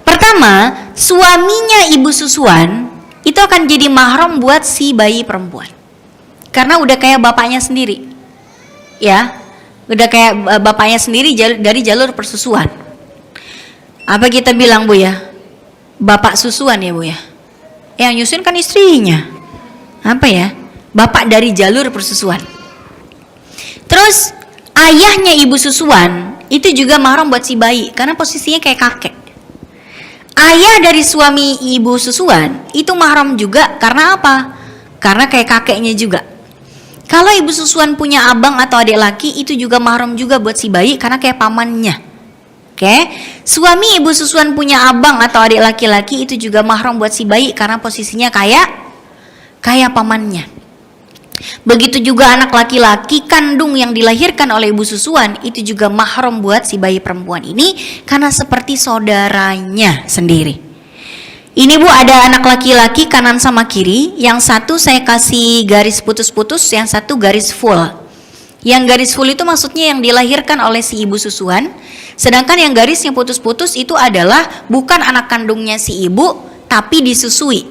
Pertama, suaminya ibu susuan itu akan jadi mahram buat si bayi perempuan. Karena udah kayak bapaknya sendiri. Ya, udah kayak bapaknya sendiri dari jalur persusuan. Apa kita bilang Bu ya? Bapak susuan ya Bu ya? Yang nyusuin kan istrinya. Apa ya? Bapak dari jalur persusuan. Terus ayahnya ibu susuan itu juga mahram buat si bayi karena posisinya kayak kakek. Ayah dari suami ibu susuan itu mahram juga karena apa? Karena kayak kakeknya juga. Kalau ibu susuan punya abang atau adik laki itu juga mahram juga buat si bayi karena kayak pamannya. Oke, suami ibu susuan punya abang atau adik laki-laki itu juga mahram buat si bayi karena posisinya kayak pamannya. Begitu juga anak laki-laki kandung yang dilahirkan oleh ibu susuan itu juga mahram buat si bayi perempuan ini karena seperti saudaranya sendiri. Ini Bu ada anak laki-laki kanan sama kiri, yang satu saya kasih garis putus-putus, yang satu garis full. Yang garis full itu maksudnya yang dilahirkan oleh si ibu susuan, sedangkan yang garisnya putus-putus itu adalah bukan anak kandungnya si ibu tapi disusui.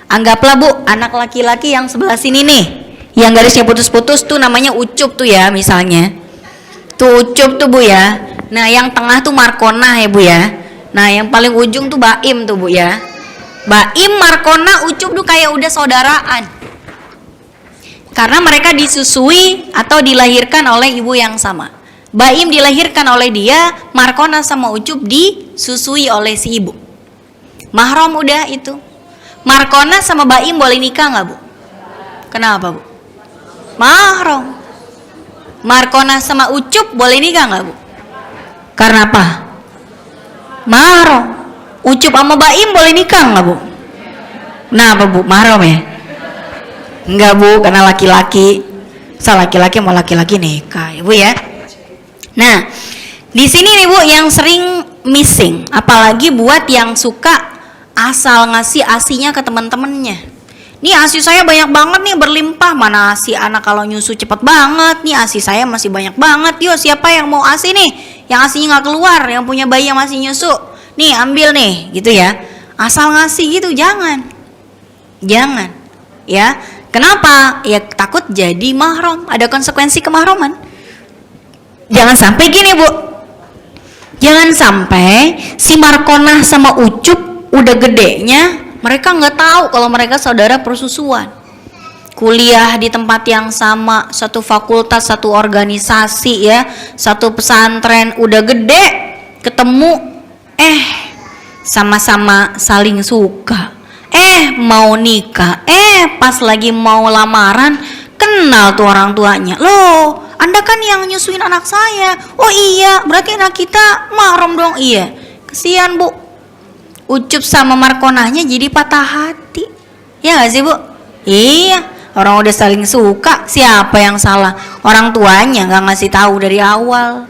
Anggaplah Bu anak laki-laki yang sebelah sini nih, yang garisnya putus-putus tuh namanya ucup tuh ya misalnya. Tuh ucup tuh Bu ya. Nah yang tengah tuh Markona ya Bu ya. Nah yang paling ujung tuh Baim tuh Bu ya. Baim, Markona, ucup tuh kayak udah saudaraan. Karena mereka disusui atau dilahirkan oleh ibu yang sama. Baim dilahirkan oleh dia, Markona sama ucup disusui oleh si ibu. Mahram udah itu. Markona sama Baim boleh nikah nggak, Bu? Kenapa, Bu? Mahram. Markona sama Ucup boleh nikah nggak, Bu? Karena apa? Mahram. Ucup sama Baim boleh nikah nggak, Bu? Kenapa, Bu? Mahram ya? Enggak, Bu, karena laki-laki. Laki-laki mau laki-laki nikah, ya, Bu ya. Nah, di sini nih, Bu, yang sering missing, apalagi buat yang suka asal ngasih asinya ke teman-temannya. Nih asi saya banyak banget nih, berlimpah. Mana asi anak kalau nyusu cepet banget. Nih asi saya masih banyak banget. Yo, siapa yang mau asi nih? Yang asinya nggak keluar, yang punya bayi yang masih nyusu. Nih ambil nih, gitu ya. Asal ngasih gitu, jangan. Ya. Kenapa? Ya takut jadi mahram, ada konsekuensi kemahraman. Jangan sampai gini, Bu. Jangan sampai si Markonah sama Ucup udah gedenya mereka nggak tahu kalau mereka saudara persusuan. Kuliah di tempat yang sama, satu fakultas, satu organisasi ya, satu pesantren, udah gede ketemu, sama-sama saling suka. Mau nikah, pas lagi mau lamaran kenal tuh orang tuanya. Loh, Anda kan yang nyusuin anak saya. Oh iya, berarti anak kita mahram dong. Iya. Kesian, Bu. Ucup sama Markonahnya jadi patah hati. Ya gak sih, Bu? Iya, orang udah saling suka, siapa yang salah? Orang tuanya gak ngasih tahu dari awal.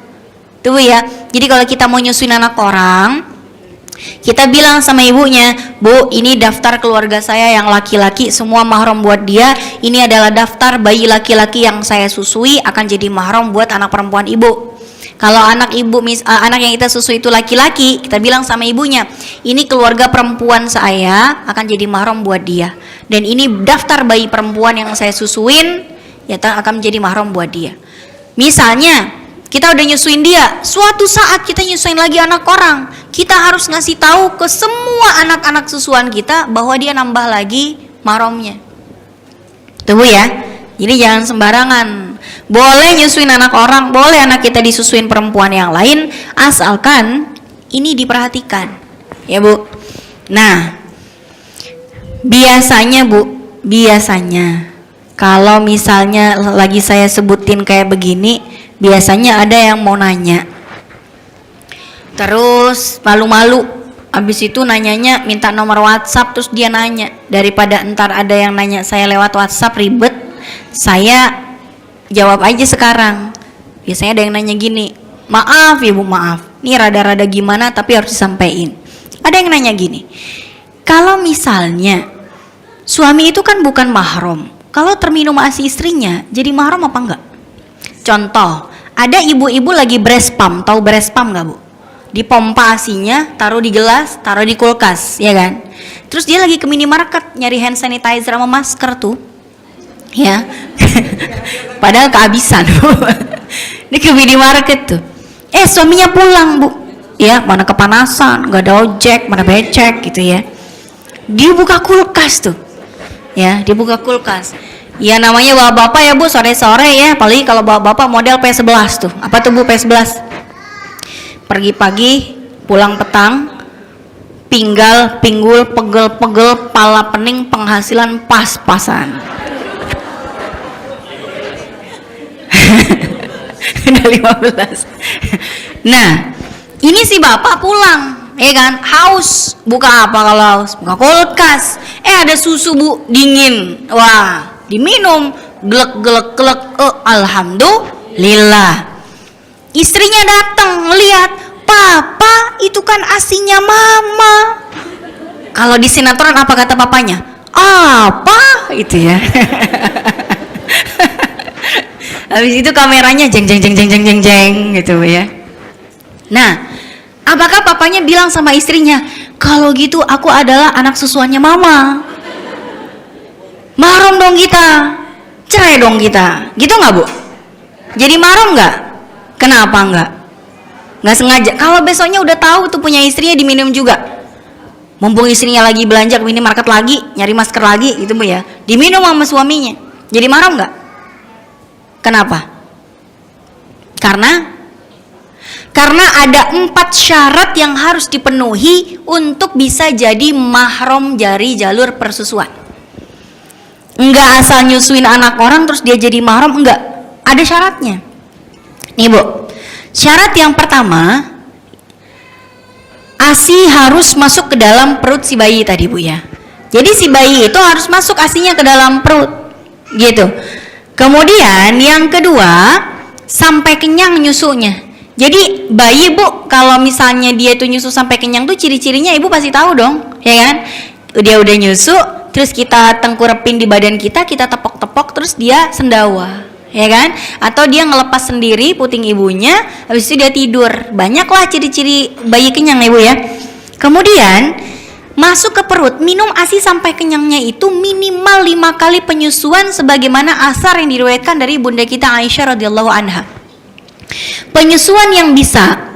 Tuh ya. Jadi kalau kita mau nyusuin anak orang, kita bilang sama ibunya, Bu, ini daftar keluarga saya yang laki-laki, semua mahram buat dia. Ini adalah daftar bayi laki-laki yang saya susui, akan jadi mahram buat anak perempuan ibu. Kalau anak ibu, anak yang kita susui itu laki-laki, kita bilang sama ibunya, ini keluarga perempuan saya, akan jadi mahram buat dia. Dan ini daftar bayi perempuan yang saya susuin, ya akan menjadi mahram buat dia. Misalnya kita udah nyusuin dia, suatu saat kita nyusuin lagi anak orang, kita harus ngasih tahu ke semua anak-anak susuan kita bahwa dia nambah lagi mahramnya. Tuh ya, jadi jangan sembarangan. Boleh nyusuin anak orang, boleh anak kita disusuin perempuan yang lain, asalkan ini diperhatikan, ya Bu. Nah, biasanya kalau misalnya lagi saya sebutin kayak begini, biasanya ada yang mau nanya, terus malu-malu, abis itu nanyanya minta nomor WhatsApp, terus dia nanya, daripada entar ada yang nanya saya lewat WhatsApp ribet, saya jawab aja sekarang. Biasanya ada yang nanya gini, maaf Ibu, maaf, ini rada-rada gimana tapi harus disampaikan. Ada yang nanya gini, kalau misalnya suami itu kan bukan mahram, kalau terminum ASI istrinya jadi mahram apa enggak? Contoh, ada ibu-ibu lagi breast pump, tahu breast pump nggak, Bu? Dipompa asinya, taruh di gelas, taruh di kulkas, ya kan? Terus dia lagi ke minimarket nyari hand sanitizer sama masker tuh, ya. Padahal kehabisan, Bu. Dia ke minimarket tuh. Suaminya pulang, Bu. Ya, mana kepanasan, nggak ada ojek, mana becek gitu ya. Dia buka kulkas tuh, ya, dibuka kulkas. Ya namanya bapak-bapak ya, Bu, sore-sore ya, apalagi kalau bapak-bapak model P11 tuh. Apa tuh, Bu, P11? Pergi pagi, pulang petang, pinggal, pinggul, pegel-pegel, pala pening, penghasilan pas-pasan. Udah 15. Nah, ini si bapak pulang, ya kan, haus. Buka apa kalau haus? Buka kulkas. Ada susu, Bu, dingin. Wah, diminum, gelek, alhamdulillah. Istrinya datang ngelihat, papa itu kan asinya mama. Kalau di sinetron apa kata papanya? Apa itu ya? Habis itu kameranya jeng gitu ya. Nah, apakah papanya bilang sama istrinya, kalau gitu aku adalah anak susuannya mama, mahram dong kita, cerai dong kita, gitu nggak, Bu? Jadi mahram nggak? Kenapa nggak? Nggak sengaja. Kalau besoknya udah tahu tuh punya istrinya diminum juga, mumpung istrinya lagi belanja ke minimarket lagi, nyari masker lagi gitu, Bu ya, diminum sama suaminya, jadi mahram nggak? Kenapa? Karena Karena ada 4 syarat yang harus dipenuhi untuk bisa jadi mahram dari jalur persusuan. Enggak asal nyusuin anak orang terus dia jadi mahram, enggak. Ada syaratnya. Nih Bu, syarat yang pertama, ASI harus masuk ke dalam perut si bayi tadi Bu ya. Jadi si bayi itu harus masuk ASInya ke dalam perut, gitu. Kemudian yang kedua, sampai kenyang nyusunya. Jadi bayi Bu, kalau misalnya dia tuh nyusu sampai kenyang tuh ciri-cirinya Ibu pasti tahu dong, ya kan? Dia udah nyusu, terus kita tengkurepin di badan kita tepok-tepok, terus dia sendawa, ya kan? Atau dia ngelepas sendiri puting ibunya, habis itu dia tidur. Banyaklah ciri-ciri bayi kenyang Ibu ya. Kemudian masuk ke perut, minum ASI sampai kenyangnya itu minimal 5 kali penyusuan sebagaimana asar yang diriwayatkan dari bunda kita Aisyah radhiyallahu anha. Penyusuan yang bisa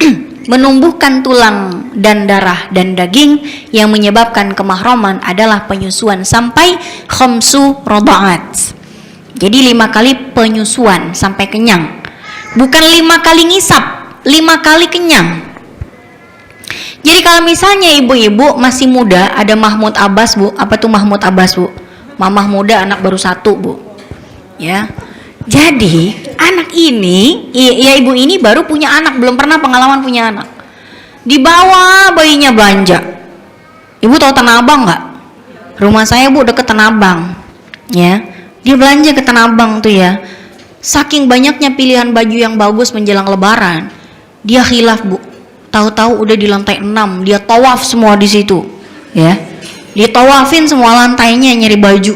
menumbuhkan tulang dan darah dan daging yang menyebabkan kemahroman adalah penyusuan sampai khamsu rada'at. Jadi 5 kali penyusuan sampai kenyang. Bukan 5 kali ngisap, 5 kali kenyang. Jadi kalau misalnya ibu-ibu masih muda, ada Mahmud Abbas Bu. Apa tuh Mahmud Abbas Bu? Mamah muda anak baru 1 Bu. Ya. Jadi anak ini, ya ibu ini baru punya anak, belum pernah pengalaman punya anak. Dibawa bayinya belanja. Ibu tahu Tanah Abang nggak? Rumah saya Bu deket Tanah Abang. Ya, dia belanja ke Tanah Abang tuh ya. Saking banyaknya pilihan baju yang bagus menjelang Lebaran, dia khilaf Bu. Tahu-tahu udah di lantai 6, dia tawaf semua di situ. Ya, ditawafin semua lantainya nyari baju.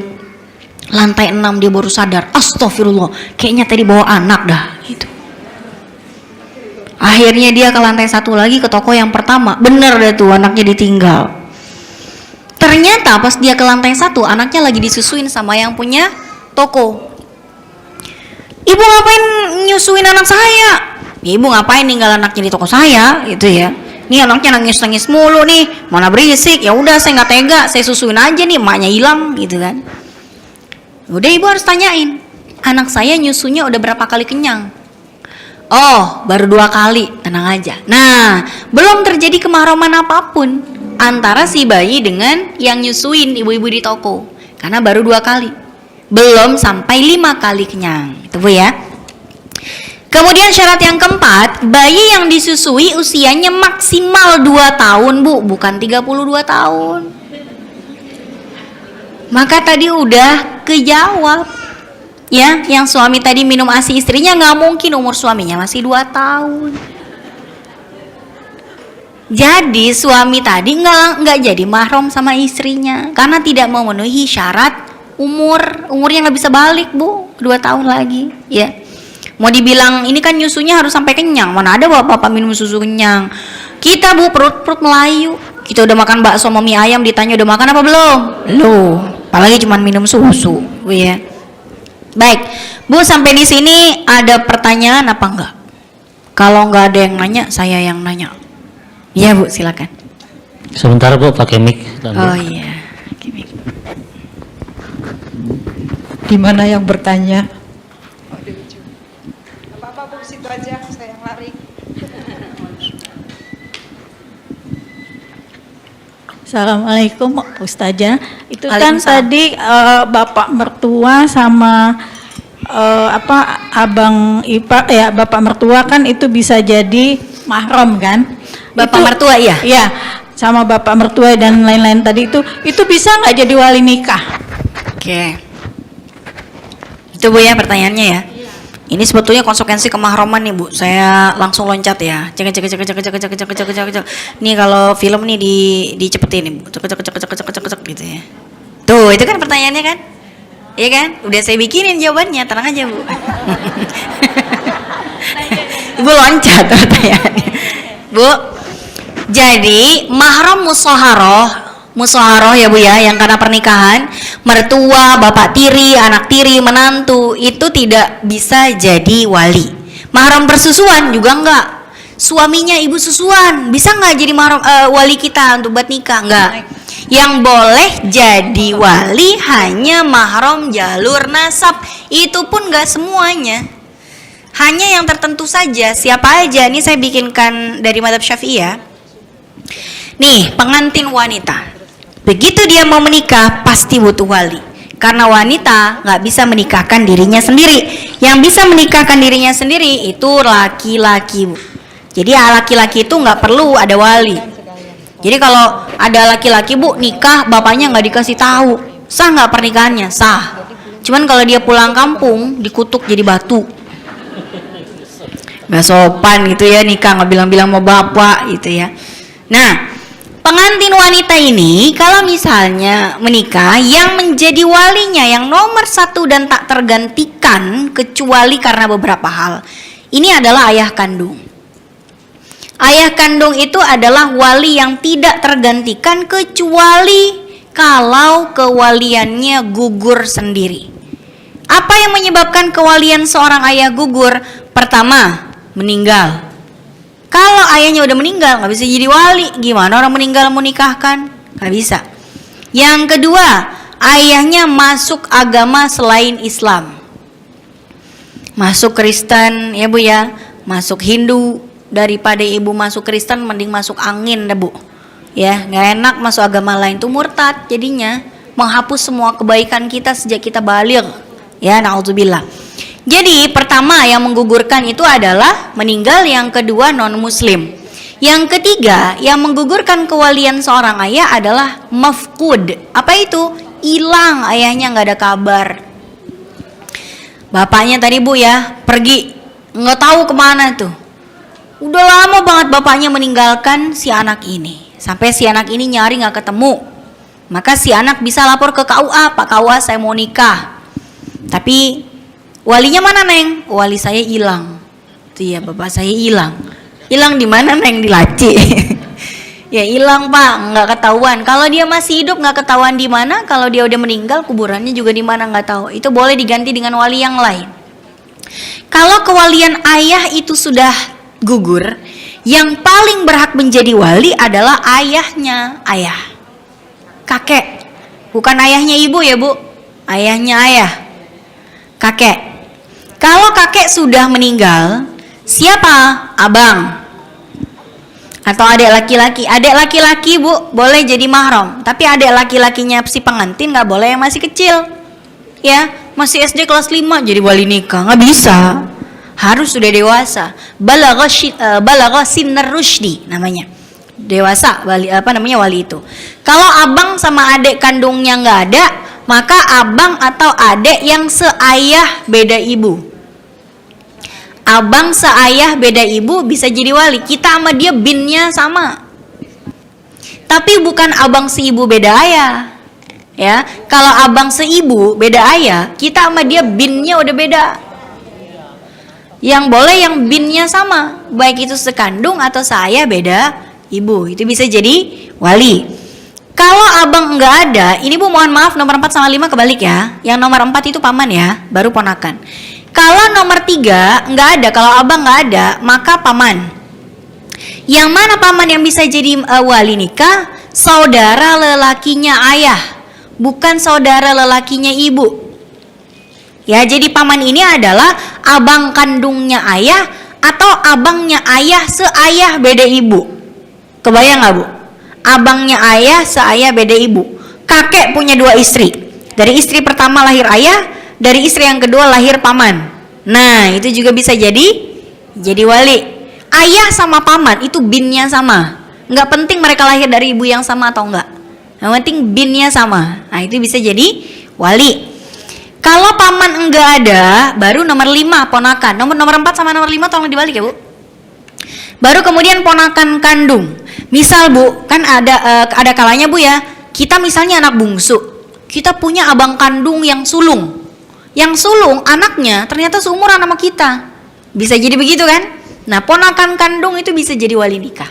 Lantai 6 dia baru sadar, astagfirullah, kayaknya tadi bawa anak dah gitu. Akhirnya dia ke lantai 1 lagi, ke toko yang pertama, bener deh tuh anaknya ditinggal. Ternyata pas dia ke lantai 1, anaknya lagi disusuin sama yang punya toko. Ibu ngapain nyusuin anak saya? Ya, ibu ngapain ninggal anaknya di toko saya gitu ya. Nih anaknya nangis-nangis mulu nih, mana berisik, ya udah saya nggak tega, saya susuin aja nih, emaknya hilang gitu kan. Udah ibu harus tanyain, anak saya nyusunya udah berapa kali kenyang? Oh, baru 2 kali, tenang aja. Nah, belum terjadi kemahroman apapun antara si bayi dengan yang nyusuin ibu-ibu di toko, karena baru 2 kali, belum sampai 5 kali kenyang, itu Bu ya. Kemudian syarat yang keempat, bayi yang disusui usianya maksimal 2 tahun Bu, bukan 32 tahun. Maka tadi udah kejawab ya, yang suami tadi minum ASI istrinya, nggak mungkin umur suaminya masih 2 tahun. Jadi suami tadi nggak jadi mahram sama istrinya karena tidak memenuhi syarat umur yang nggak bisa balik Bu, 2 tahun lagi ya. Mau dibilang ini kan nyusunya harus sampai kenyang, mana ada bapak minum susu kenyang. Kita Bu perut Melayu, kita udah makan bakso sama mie ayam, ditanya udah makan apa belum? Loh, apalagi cuma minum susu, Bu ya. Baik, Bu, sampai di sini ada pertanyaan apa enggak? Kalau enggak ada yang nanya, saya yang nanya. Iya Bu, silakan. Sebentar Bu, pakai mic. Oh iya, pakai mic. Di mana yang bertanya? Apa-apa Bu, situ aja, saya yang lari. Assalamualaikum Ustazah. Itu kan tadi bapak mertua sama abang ipar ya, bapak mertua kan itu bisa jadi mahram kan? Bapak itu, mertua ya? Iya, sama bapak mertua dan lain-lain tadi itu bisa nggak jadi wali nikah? Oke. Itu Bu ya pertanyaannya ya. Ini sebetulnya konsekuensi kemahroman nih Bu. Saya langsung loncat ya. Cek. Nih kalau film nih dicepetin nih Bu. Cek gitu ya. Tuh, itu kan pertanyaannya kan? Iya kan? Udah saya bikinin jawabannya, tenang aja Bu. Ibu loncat pertanyaannya. Bu, jadi mahram musaharoh ya Bu ya, yang karena pernikahan, mertua, bapak tiri, anak tiri, menantu itu tidak bisa jadi wali. Mahram persusuan juga enggak. Suaminya ibu susuan bisa enggak jadi mahram wali kita untuk buat nikah? Enggak. Yang boleh jadi wali hanya mahram jalur nasab. Itu pun enggak semuanya. Hanya hanya yang tertentu saja. Siapa aja? Ini saya bikinkan dari mazhab Syafi'i ya. Nih, pengantin wanita. Begitu dia mau menikah, pasti butuh wali. Karena wanita nggak bisa menikahkan dirinya sendiri. Yang bisa menikahkan dirinya sendiri itu laki-laki, Bu. Jadi laki-laki itu nggak perlu ada wali. Jadi kalau ada laki-laki, Bu, nikah, bapaknya nggak dikasih tahu, sah nggak pernikahannya? Sah. Cuman kalau dia pulang kampung, dikutuk jadi batu. Nggak sopan gitu ya, nikah nggak bilang-bilang mau bapak gitu ya. Nah, pengantin wanita ini kalau misalnya menikah, yang menjadi walinya yang nomor satu dan tak tergantikan kecuali karena beberapa hal, ini adalah ayah kandung. Ayah kandung itu adalah wali yang tidak tergantikan kecuali kalau kewaliannya gugur sendiri. Apa yang menyebabkan kewalian seorang ayah gugur? Pertama, meninggal. Kalau ayahnya udah meninggal, nggak bisa jadi wali. Gimana orang meninggal mau nikahkan? Nggak bisa. Yang kedua, ayahnya masuk agama selain Islam. Masuk Kristen, ya Bu ya. Masuk Hindu. Daripada ibu masuk Kristen, mending masuk angin dah Bu. Ya, nggak enak masuk agama lain, tuh murtad jadinya. Menghapus semua kebaikan kita sejak kita baligh. Ya, na'udzubillah. Jadi pertama yang menggugurkan itu adalah meninggal, yang kedua non muslim. Yang ketiga yang menggugurkan kewalian seorang ayah adalah mafqud. Apa itu? Hilang, ayahnya nggak ada kabar. Bapaknya tadi Bu ya pergi, nggak tahu kemana tuh. Udah lama banget bapaknya meninggalkan si anak ini. Sampai si anak ini nyari nggak ketemu. Maka si anak bisa lapor ke KUA, Pak KUA saya mau nikah. Tapi walinya mana Neng? Wali saya hilang. Tuh ya, bapak saya hilang. Hilang di mana Neng? Di laci. Ya hilang Pak, nggak ketahuan. Kalau dia masih hidup nggak ketahuan di mana. Kalau dia udah meninggal kuburannya juga di mana nggak tahu. Itu boleh diganti dengan wali yang lain. Kalau kewalian ayah itu sudah gugur, yang paling berhak menjadi wali adalah ayahnya, ayah, kakek. Bukan ayahnya ibu ya Bu, ayahnya ayah, kakek. Kalau kakek sudah meninggal, siapa? Abang atau adik laki-laki. Adik laki-laki Bu boleh jadi mahram, tapi adik laki-lakinya si pengantin nggak boleh yang masih kecil. Ya, masih SD kelas 5 jadi wali nikah, nggak bisa. Harus sudah dewasa. Balagha sinnar rusydi namanya. Dewasa wali, wali itu. Kalau abang sama adik kandungnya nggak ada, maka abang atau adik yang seayah beda ibu. Abang seayah beda ibu bisa jadi wali. Kita sama dia binnya sama. Tapi bukan abang seibu beda ayah. Ya, kalau abang seibu beda ayah, kita sama dia binnya udah beda. Yang boleh yang binnya sama, baik itu sekandung atau seayah beda ibu, itu bisa jadi wali. Kalau abang nggak ada, ini Bu mohon maaf, nomor 4 sama 5 kebalik ya. Yang nomor 4 itu paman ya, baru ponakan. Kalau nomor 3 nggak ada, kalau abang nggak ada, maka paman. Yang mana paman yang bisa jadi wali nikah? Saudara lelakinya ayah, bukan saudara lelakinya ibu. Ya, jadi paman ini adalah abang kandungnya ayah atau abangnya ayah seayah beda ibu. Kebayang nggak Bu? Abangnya ayah seayah beda ibu. Kakek punya 2 istri. Dari istri pertama lahir ayah, dari istri yang kedua lahir paman. Nah, itu juga bisa jadi wali. Ayah sama paman itu binnya sama. Nggak penting mereka lahir dari ibu yang sama atau enggak. Yang penting binnya sama. Nah, itu bisa jadi wali. Kalau paman enggak ada, baru nomor 5 ponakan. Nomor 4 sama nomor 5 tolong dibalik ya Bu. Baru kemudian ponakan kandung. Misal Bu, kan ada kalanya Bu ya. Kita misalnya anak bungsu. Kita punya abang kandung yang sulung. Yang sulung anaknya ternyata seumuran sama kita. Bisa jadi begitu kan? Nah, ponakan kandung itu bisa jadi wali nikah.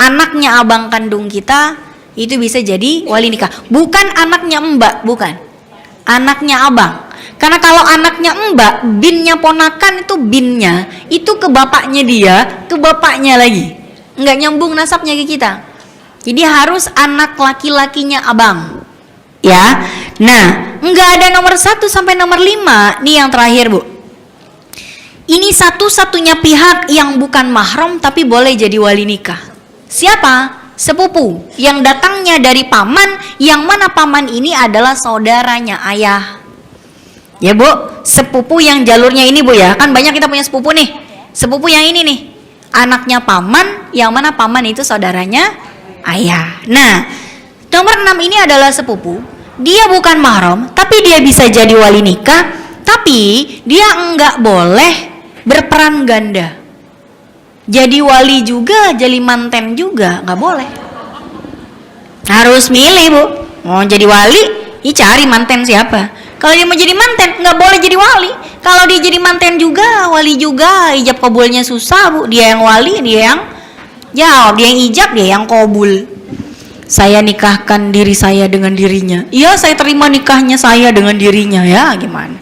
Anaknya abang kandung kita itu bisa jadi wali nikah. Bukan anaknya mbak, bukan. Anaknya abang. Karena kalau anaknya mbak, binnya ponakan itu binnya itu ke bapaknya dia, ke bapaknya lagi. Nggak nyambung nasabnya ke kita. Jadi harus anak laki-lakinya abang. Ya. Nah, nggak ada nomor 1 sampai nomor 5. Nih yang terakhir Bu. Ini satu-satunya pihak yang bukan mahram tapi boleh jadi wali nikah. Siapa? Sepupu yang datangnya dari paman, yang mana paman ini adalah saudaranya ayah. Ya Bu, sepupu yang jalurnya ini Bu ya. Kan banyak kita punya sepupu nih. Sepupu yang ini nih, anaknya paman, yang mana paman itu saudaranya ayah. Nah, nomor 6 ini adalah sepupu. Dia bukan mahram, tapi dia bisa jadi wali nikah, tapi dia enggak boleh berperan ganda. Jadi wali juga, jadi manten juga, nggak boleh. Harus milih Bu. Mau jadi wali, ya cari manten siapa. Kalau dia mau jadi manten, nggak boleh jadi wali. Kalau dia jadi manten juga, wali juga, ijab kabulnya susah Bu. Dia yang wali, dia yang jawab, dia yang ijab, dia yang kabul. Saya nikahkan diri saya dengan dirinya. Iya, saya terima nikahnya saya dengan dirinya, ya gimana?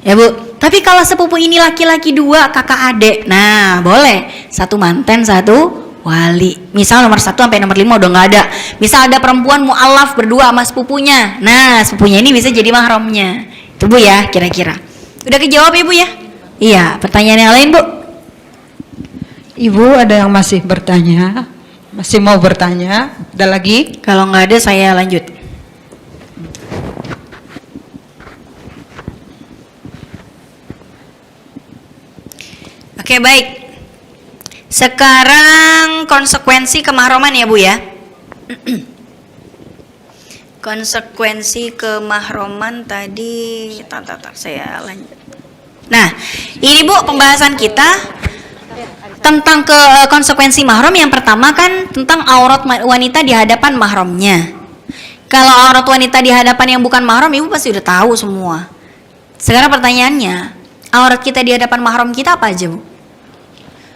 Ya Bu. Tapi kalau sepupu ini laki-laki 2, kakak adik, nah boleh. 1 manten, 1 wali. Misal nomor 1 sampai nomor 5 udah nggak ada. Misal ada perempuan mu'alaf berdua sama sepupunya. Nah sepupunya ini bisa jadi mahramnya. Itu Bu ya kira-kira. Udah kejawab ya Bu ya? Iya, pertanyaan yang lain Bu? Ibu ada yang masih bertanya? Masih mau bertanya? Ada lagi? Kalau nggak ada saya lanjut. Oke baik. Sekarang konsekuensi kemahroman ya Bu ya. Konsekuensi kemahroman tadi, saya lanjut. Nah, ini Bu pembahasan kita tentang konsekuensi mahram. Yang pertama kan tentang aurat wanita di hadapan mahramnya. Kalau aurat wanita di hadapan yang bukan mahram, Ibu pasti udah tahu semua. Sekarang pertanyaannya, aurat kita di hadapan mahram kita apa aja Bu?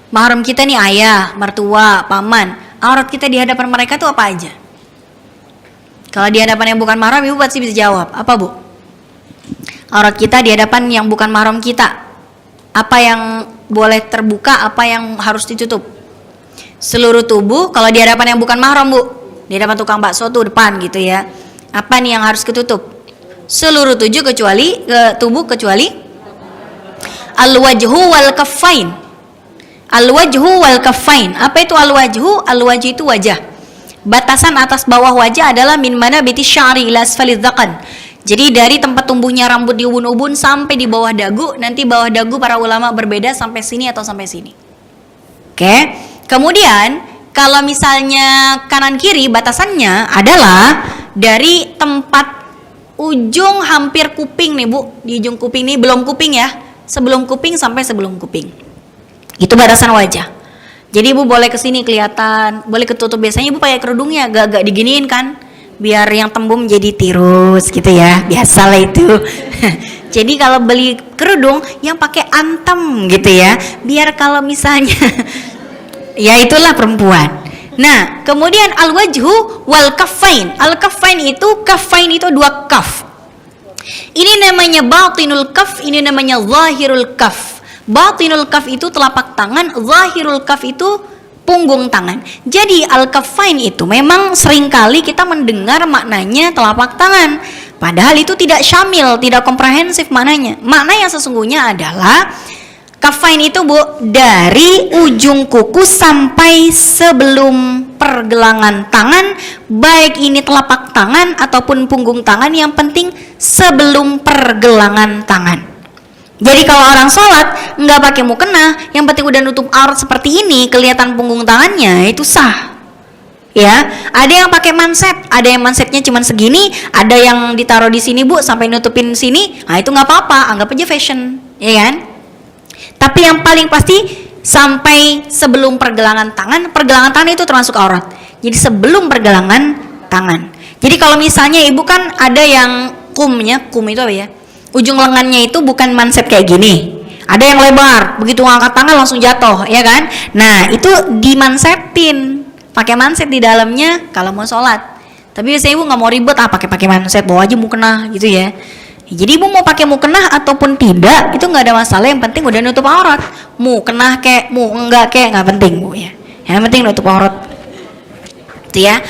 Mahram kita nih ayah, mertua, paman. Aurat kita di hadapan mereka tuh apa aja? Kalau di hadapan yang bukan mahram, Ibu pasti bisa jawab. Apa Bu? Aurat kita di hadapan yang bukan mahram kita. Apa yang boleh terbuka, apa yang harus ditutup? Seluruh tubuh. Kalau di hadapan yang bukan mahram Bu, di hadapan tukang bakso tuh depan gitu ya. Apa nih yang harus ketutup? Seluruh tubuh kecuali al-wajhu wal kaffain. Al-wajhu wal kaffain. Apa itu al-wajhu? Al-wajhu itu wajah. Batasan atas bawah wajah adalah min manabiti sya'ri ila asfaliz dzaqan. Jadi dari tempat tumbuhnya rambut di ubun-ubun sampai di bawah dagu. Nanti bawah dagu para ulama berbeda sampai sini atau sampai sini. Oke. Kemudian kalau misalnya kanan kiri batasannya adalah dari tempat ujung hampir kuping nih Bu. Di ujung kuping nih, belum kuping ya. Sebelum kuping sampai sebelum kuping. Itu batasan wajah. Jadi Ibu boleh kesini kelihatan, boleh ketutup. Biasanya Ibu pakai kerudungnya agak diginiin kan, biar yang tembum jadi tirus gitu ya. Biasalah itu. Jadi kalau beli kerudung yang pakai antem gitu ya, biar kalau misalnya ya itulah perempuan. Nah, kemudian al-wajhu wal kaffain. Al-kaffain itu, kaffain itu 2 kaf. Ini namanya batinul kaf, ini namanya zahirul kaf. Batinul kaf itu telapak tangan, zahirul kaf itu punggung tangan. Jadi al-kaffain itu memang seringkali kita mendengar maknanya telapak tangan. Padahal itu tidak syamil, tidak komprehensif maknanya. Makna yang sesungguhnya adalah kaffain itu Bu, dari ujung kuku sampai sebelum pergelangan tangan, baik ini telapak tangan ataupun punggung tangan, yang penting sebelum pergelangan tangan. Jadi kalau orang sholat nggak pakai mukena, yang penting udah nutup aurat seperti ini, kelihatan punggung tangannya, itu sah. Ya, ada yang pakai manset, ada yang mansetnya cuma segini, ada yang ditaruh di sini Bu sampai nutupin sini, nah itu nggak apa-apa, anggap aja fashion, ya kan? Tapi yang paling pasti sampai sebelum pergelangan tangan itu termasuk aurat. Jadi sebelum pergelangan tangan. Jadi kalau misalnya Ibu kan ada yang kum itu apa ya? Ujung lengannya itu bukan manset kayak gini, ada yang lebar, begitu ngangkat tangan langsung jatuh, ya kan? Nah itu dimansetin, pakai manset di dalamnya kalau mau sholat. Tapi biasanya Ibu nggak mau ribet, pakai manset, bawa aja mukena gitu ya. Jadi Ibu mau pakai mukena ataupun tidak itu nggak ada masalah, yang penting udah nutup aurat. Mukena kek, enggak kek, nggak penting Bu ya. Yang penting nutup aurat, gitu ya.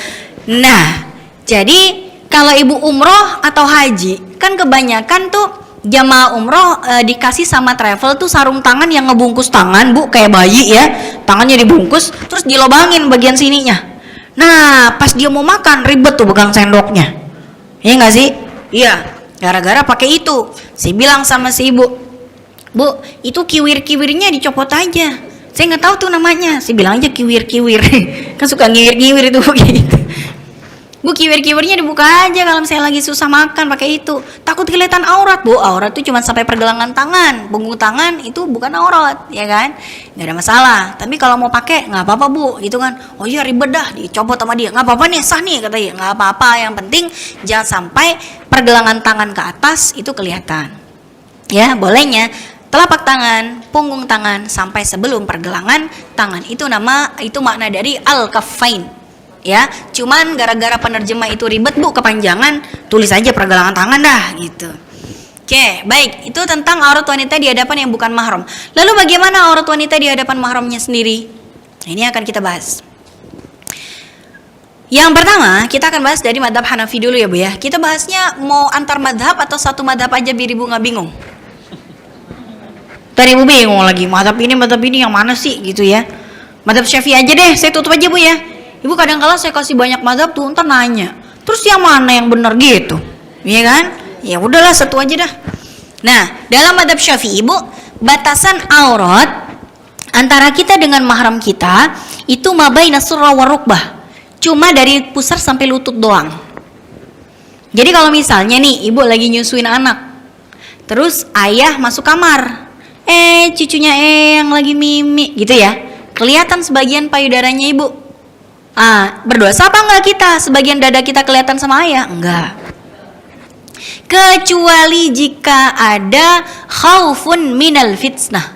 Nah, jadi kalau Ibu umroh atau haji, kan kebanyakan tuh jamaah umroh dikasih sama travel tuh sarung tangan yang ngebungkus tangan Bu, kayak bayi ya, tangannya dibungkus terus dilobangin bagian sininya. Nah pas dia mau makan ribet tuh pegang sendoknya, iya nggak sih? Iya, gara-gara pakai itu. Saya bilang sama si ibu, Bu itu kiwir-kiwirnya dicopot aja, saya nggak tahu tuh namanya. Saya bilang aja kiwir-kiwir kan suka ngiwir-ngiwir itu gitu. Bu kiwir-kiwirnya dibuka aja kalau misalnya lagi susah makan pakai itu. Takut kelihatan aurat Bu, aurat tuh cuma sampai pergelangan tangan, punggung tangan itu bukan aurat, ya kan? Nggak ada masalah. Tapi kalau mau pakai nggak apa-apa Bu, gitu kan? Oh iya ribet dah, dicopot sama dia. Nggak apa-apa nih, sah nih katanya. Nggak apa-apa, yang penting jangan sampai pergelangan tangan ke atas itu kelihatan. Ya bolehnya telapak tangan, punggung tangan sampai sebelum pergelangan tangan itu makna dari al-kaffain. Ya, cuman gara-gara penerjemah itu ribet Bu, kepanjangan, tulis aja pergelangan tangan dah gitu. Oke, baik, itu tentang aurat wanita di hadapan yang bukan mahram. Lalu bagaimana aurat wanita di hadapan mahramnya sendiri? Nah, ini akan kita bahas. Yang pertama, kita akan bahas dari madhab Hanafi dulu ya Bu ya. Kita bahasnya mau antar madhab atau satu madhab aja biar Ibu nggak bingung. Tadi Ibu bingung lagi, madhab ini yang mana sih gitu ya. Madhab Syafi'i aja deh, saya tutup aja Bu ya. Ibu kadang-kala saya kasih banyak mazhab tuh, ntar nanya, terus yang mana yang benar gitu, iya kan? Ya udahlah satu aja dah. Nah, dalam mazhab Syafi'i Ibu, batasan aurat antara kita dengan mahram kita itu mabaina surra wa rukbah, cuma dari pusar sampai lutut doang. Jadi kalau misalnya nih Ibu lagi nyusuin anak, terus ayah masuk kamar, cucunya yang lagi mimi gitu ya, kelihatan sebagian payudaranya Ibu. Berdosa apa enggak kita? Sebagian dada kita kelihatan sama ayah? Enggak. Kecuali jika ada khaufun minal fitnah.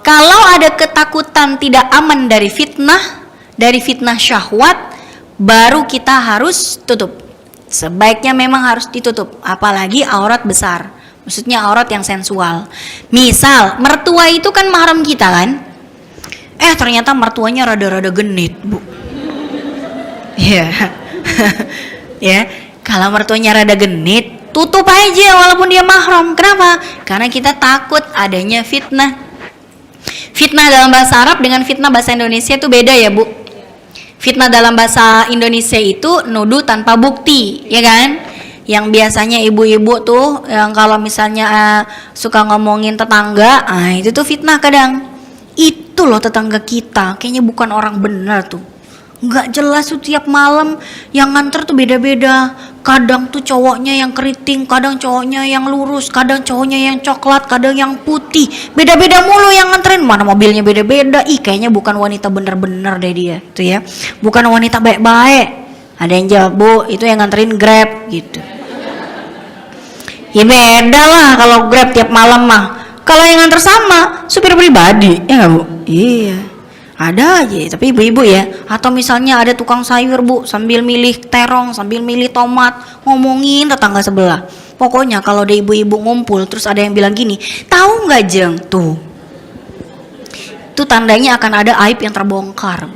Kalau ada ketakutan tidak aman dari fitnah syahwat, baru kita harus tutup. Sebaiknya memang harus ditutup, apalagi aurat besar. Maksudnya aurat yang sensual. Misal, mertua itu kan mahram kita kan? Ternyata mertuanya rada-rada genit, Bu. Ya, ya. Kalau mertuanya rada genit, tutup aja walaupun dia mahram. Kenapa? Karena kita takut adanya fitnah. Fitnah dalam bahasa Arab dengan fitnah bahasa Indonesia itu beda ya Bu. Fitnah dalam bahasa Indonesia itu nuduh tanpa bukti, ya kan? Yang biasanya ibu-ibu tuh yang kalau misalnya suka ngomongin tetangga, itu tuh fitnah kadang. Itu loh tetangga kita, kayaknya bukan orang benar tuh. Nggak jelas tuh tiap malam yang nganter tuh beda-beda. Kadang tuh cowoknya yang keriting, kadang cowoknya yang lurus, kadang cowoknya yang coklat, kadang yang putih. Beda-beda mulu yang nganterin, mana mobilnya beda-beda. Kayaknya bukan wanita bener-bener deh dia tuh ya. Bukan wanita baik-baik. Ada yang jawab, Bu, itu yang nganterin Grab gitu. Ya beda lah kalau Grab tiap malam mah. Kalau yang nganter sama supir pribadi, ya nggak Bu? Iya. Ada aja, tapi ibu-ibu ya. Atau misalnya ada tukang sayur Bu, sambil milih terong, sambil milih tomat, ngomongin tetangga sebelah. Pokoknya kalau ada ibu-ibu ngumpul, terus ada yang bilang gini, tahu nggak Jeng? Tuh, itu tandanya akan ada aib yang terbongkar.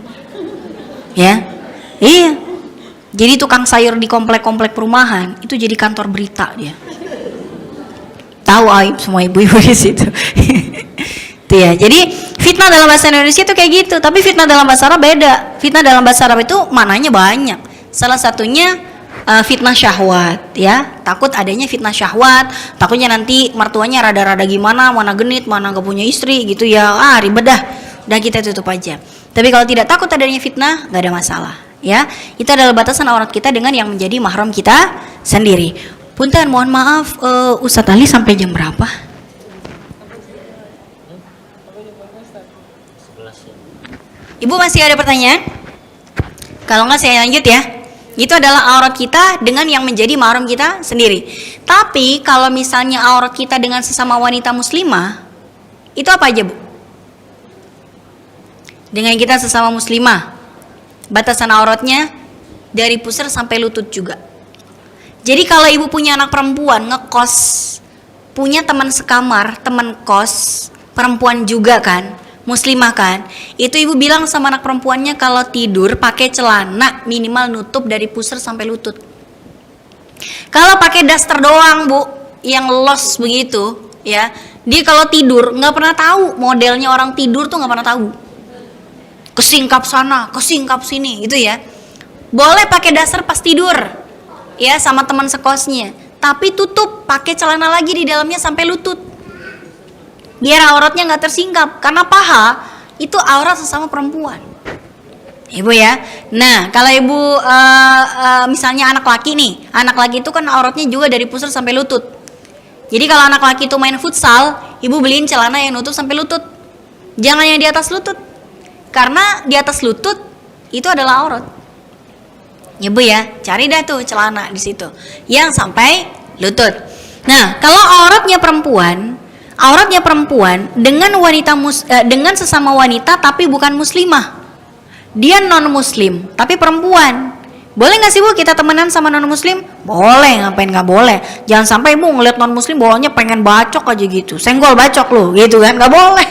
Ya, iya. Jadi tukang sayur di komplek-komplek perumahan itu jadi kantor berita dia. Tahu aib semua ibu-ibu di situ. Tuh ya, jadi fitnah dalam bahasa Indonesia itu kayak gitu, tapi fitnah dalam bahasa Arab beda. Fitnah dalam bahasa Arab itu maknanya banyak. Salah satunya fitnah syahwat, ya. Takut adanya fitnah syahwat, takutnya nanti mertuanya rada-rada gimana, mana genit, mana gak punya istri gitu ya. Ribet dah. Dan kita tutup aja. Tapi kalau tidak takut adanya fitnah, gak ada masalah, ya. Itu adalah batasan aurat kita dengan yang menjadi mahram kita sendiri. Punten, mohon maaf, Ustadz Ali sampai jam berapa? Ibu masih ada pertanyaan? Kalau enggak saya lanjut ya. Itu adalah aurat kita dengan yang menjadi mahram kita sendiri. Tapi kalau misalnya aurat kita dengan sesama wanita muslimah, itu apa aja Bu? Dengan kita sesama muslimah, batasan auratnya dari pusar sampai lutut juga. Jadi kalau ibu punya anak perempuan ngekos, punya teman sekamar, teman kos perempuan juga kan, muslimah kan, itu ibu bilang sama anak perempuannya kalau tidur pakai celana minimal nutup dari pusar sampai lutut. Kalau pakai daster doang Bu, yang lost begitu, ya. Dia kalau tidur nggak pernah tahu modelnya orang tidur tuh, nggak pernah tahu. Kesingkap sana, kesingkap sini, gitu ya. Boleh pakai dasar pas tidur, ya, sama teman sekosnya. Tapi tutup, pakai celana lagi di dalamnya sampai lutut. Biar auratnya nggak tersingkap, karena paha itu aurat sesama perempuan. Ibu ya. Nah, kalau ibu misalnya anak laki nih, anak laki itu kan auratnya juga dari pusar sampai lutut. Jadi kalau anak laki itu main futsal, ibu beliin celana yang nutup sampai lutut. Jangan yang di atas lutut. Karena di atas lutut itu adalah aurat. Ya Bu ya, cari dah tuh celana di situ yang sampai lutut. Nah, kalau auratnya perempuan dengan dengan sesama wanita tapi bukan muslimah. Dia non muslim tapi perempuan. Boleh nggak sih Bu kita temenan sama non muslim? Boleh, ngapain nggak boleh? Jangan sampai Bu ngeliat non muslim bawahnya pengen bacok aja gitu, senggol bacok lo gitu kan? Nggak boleh,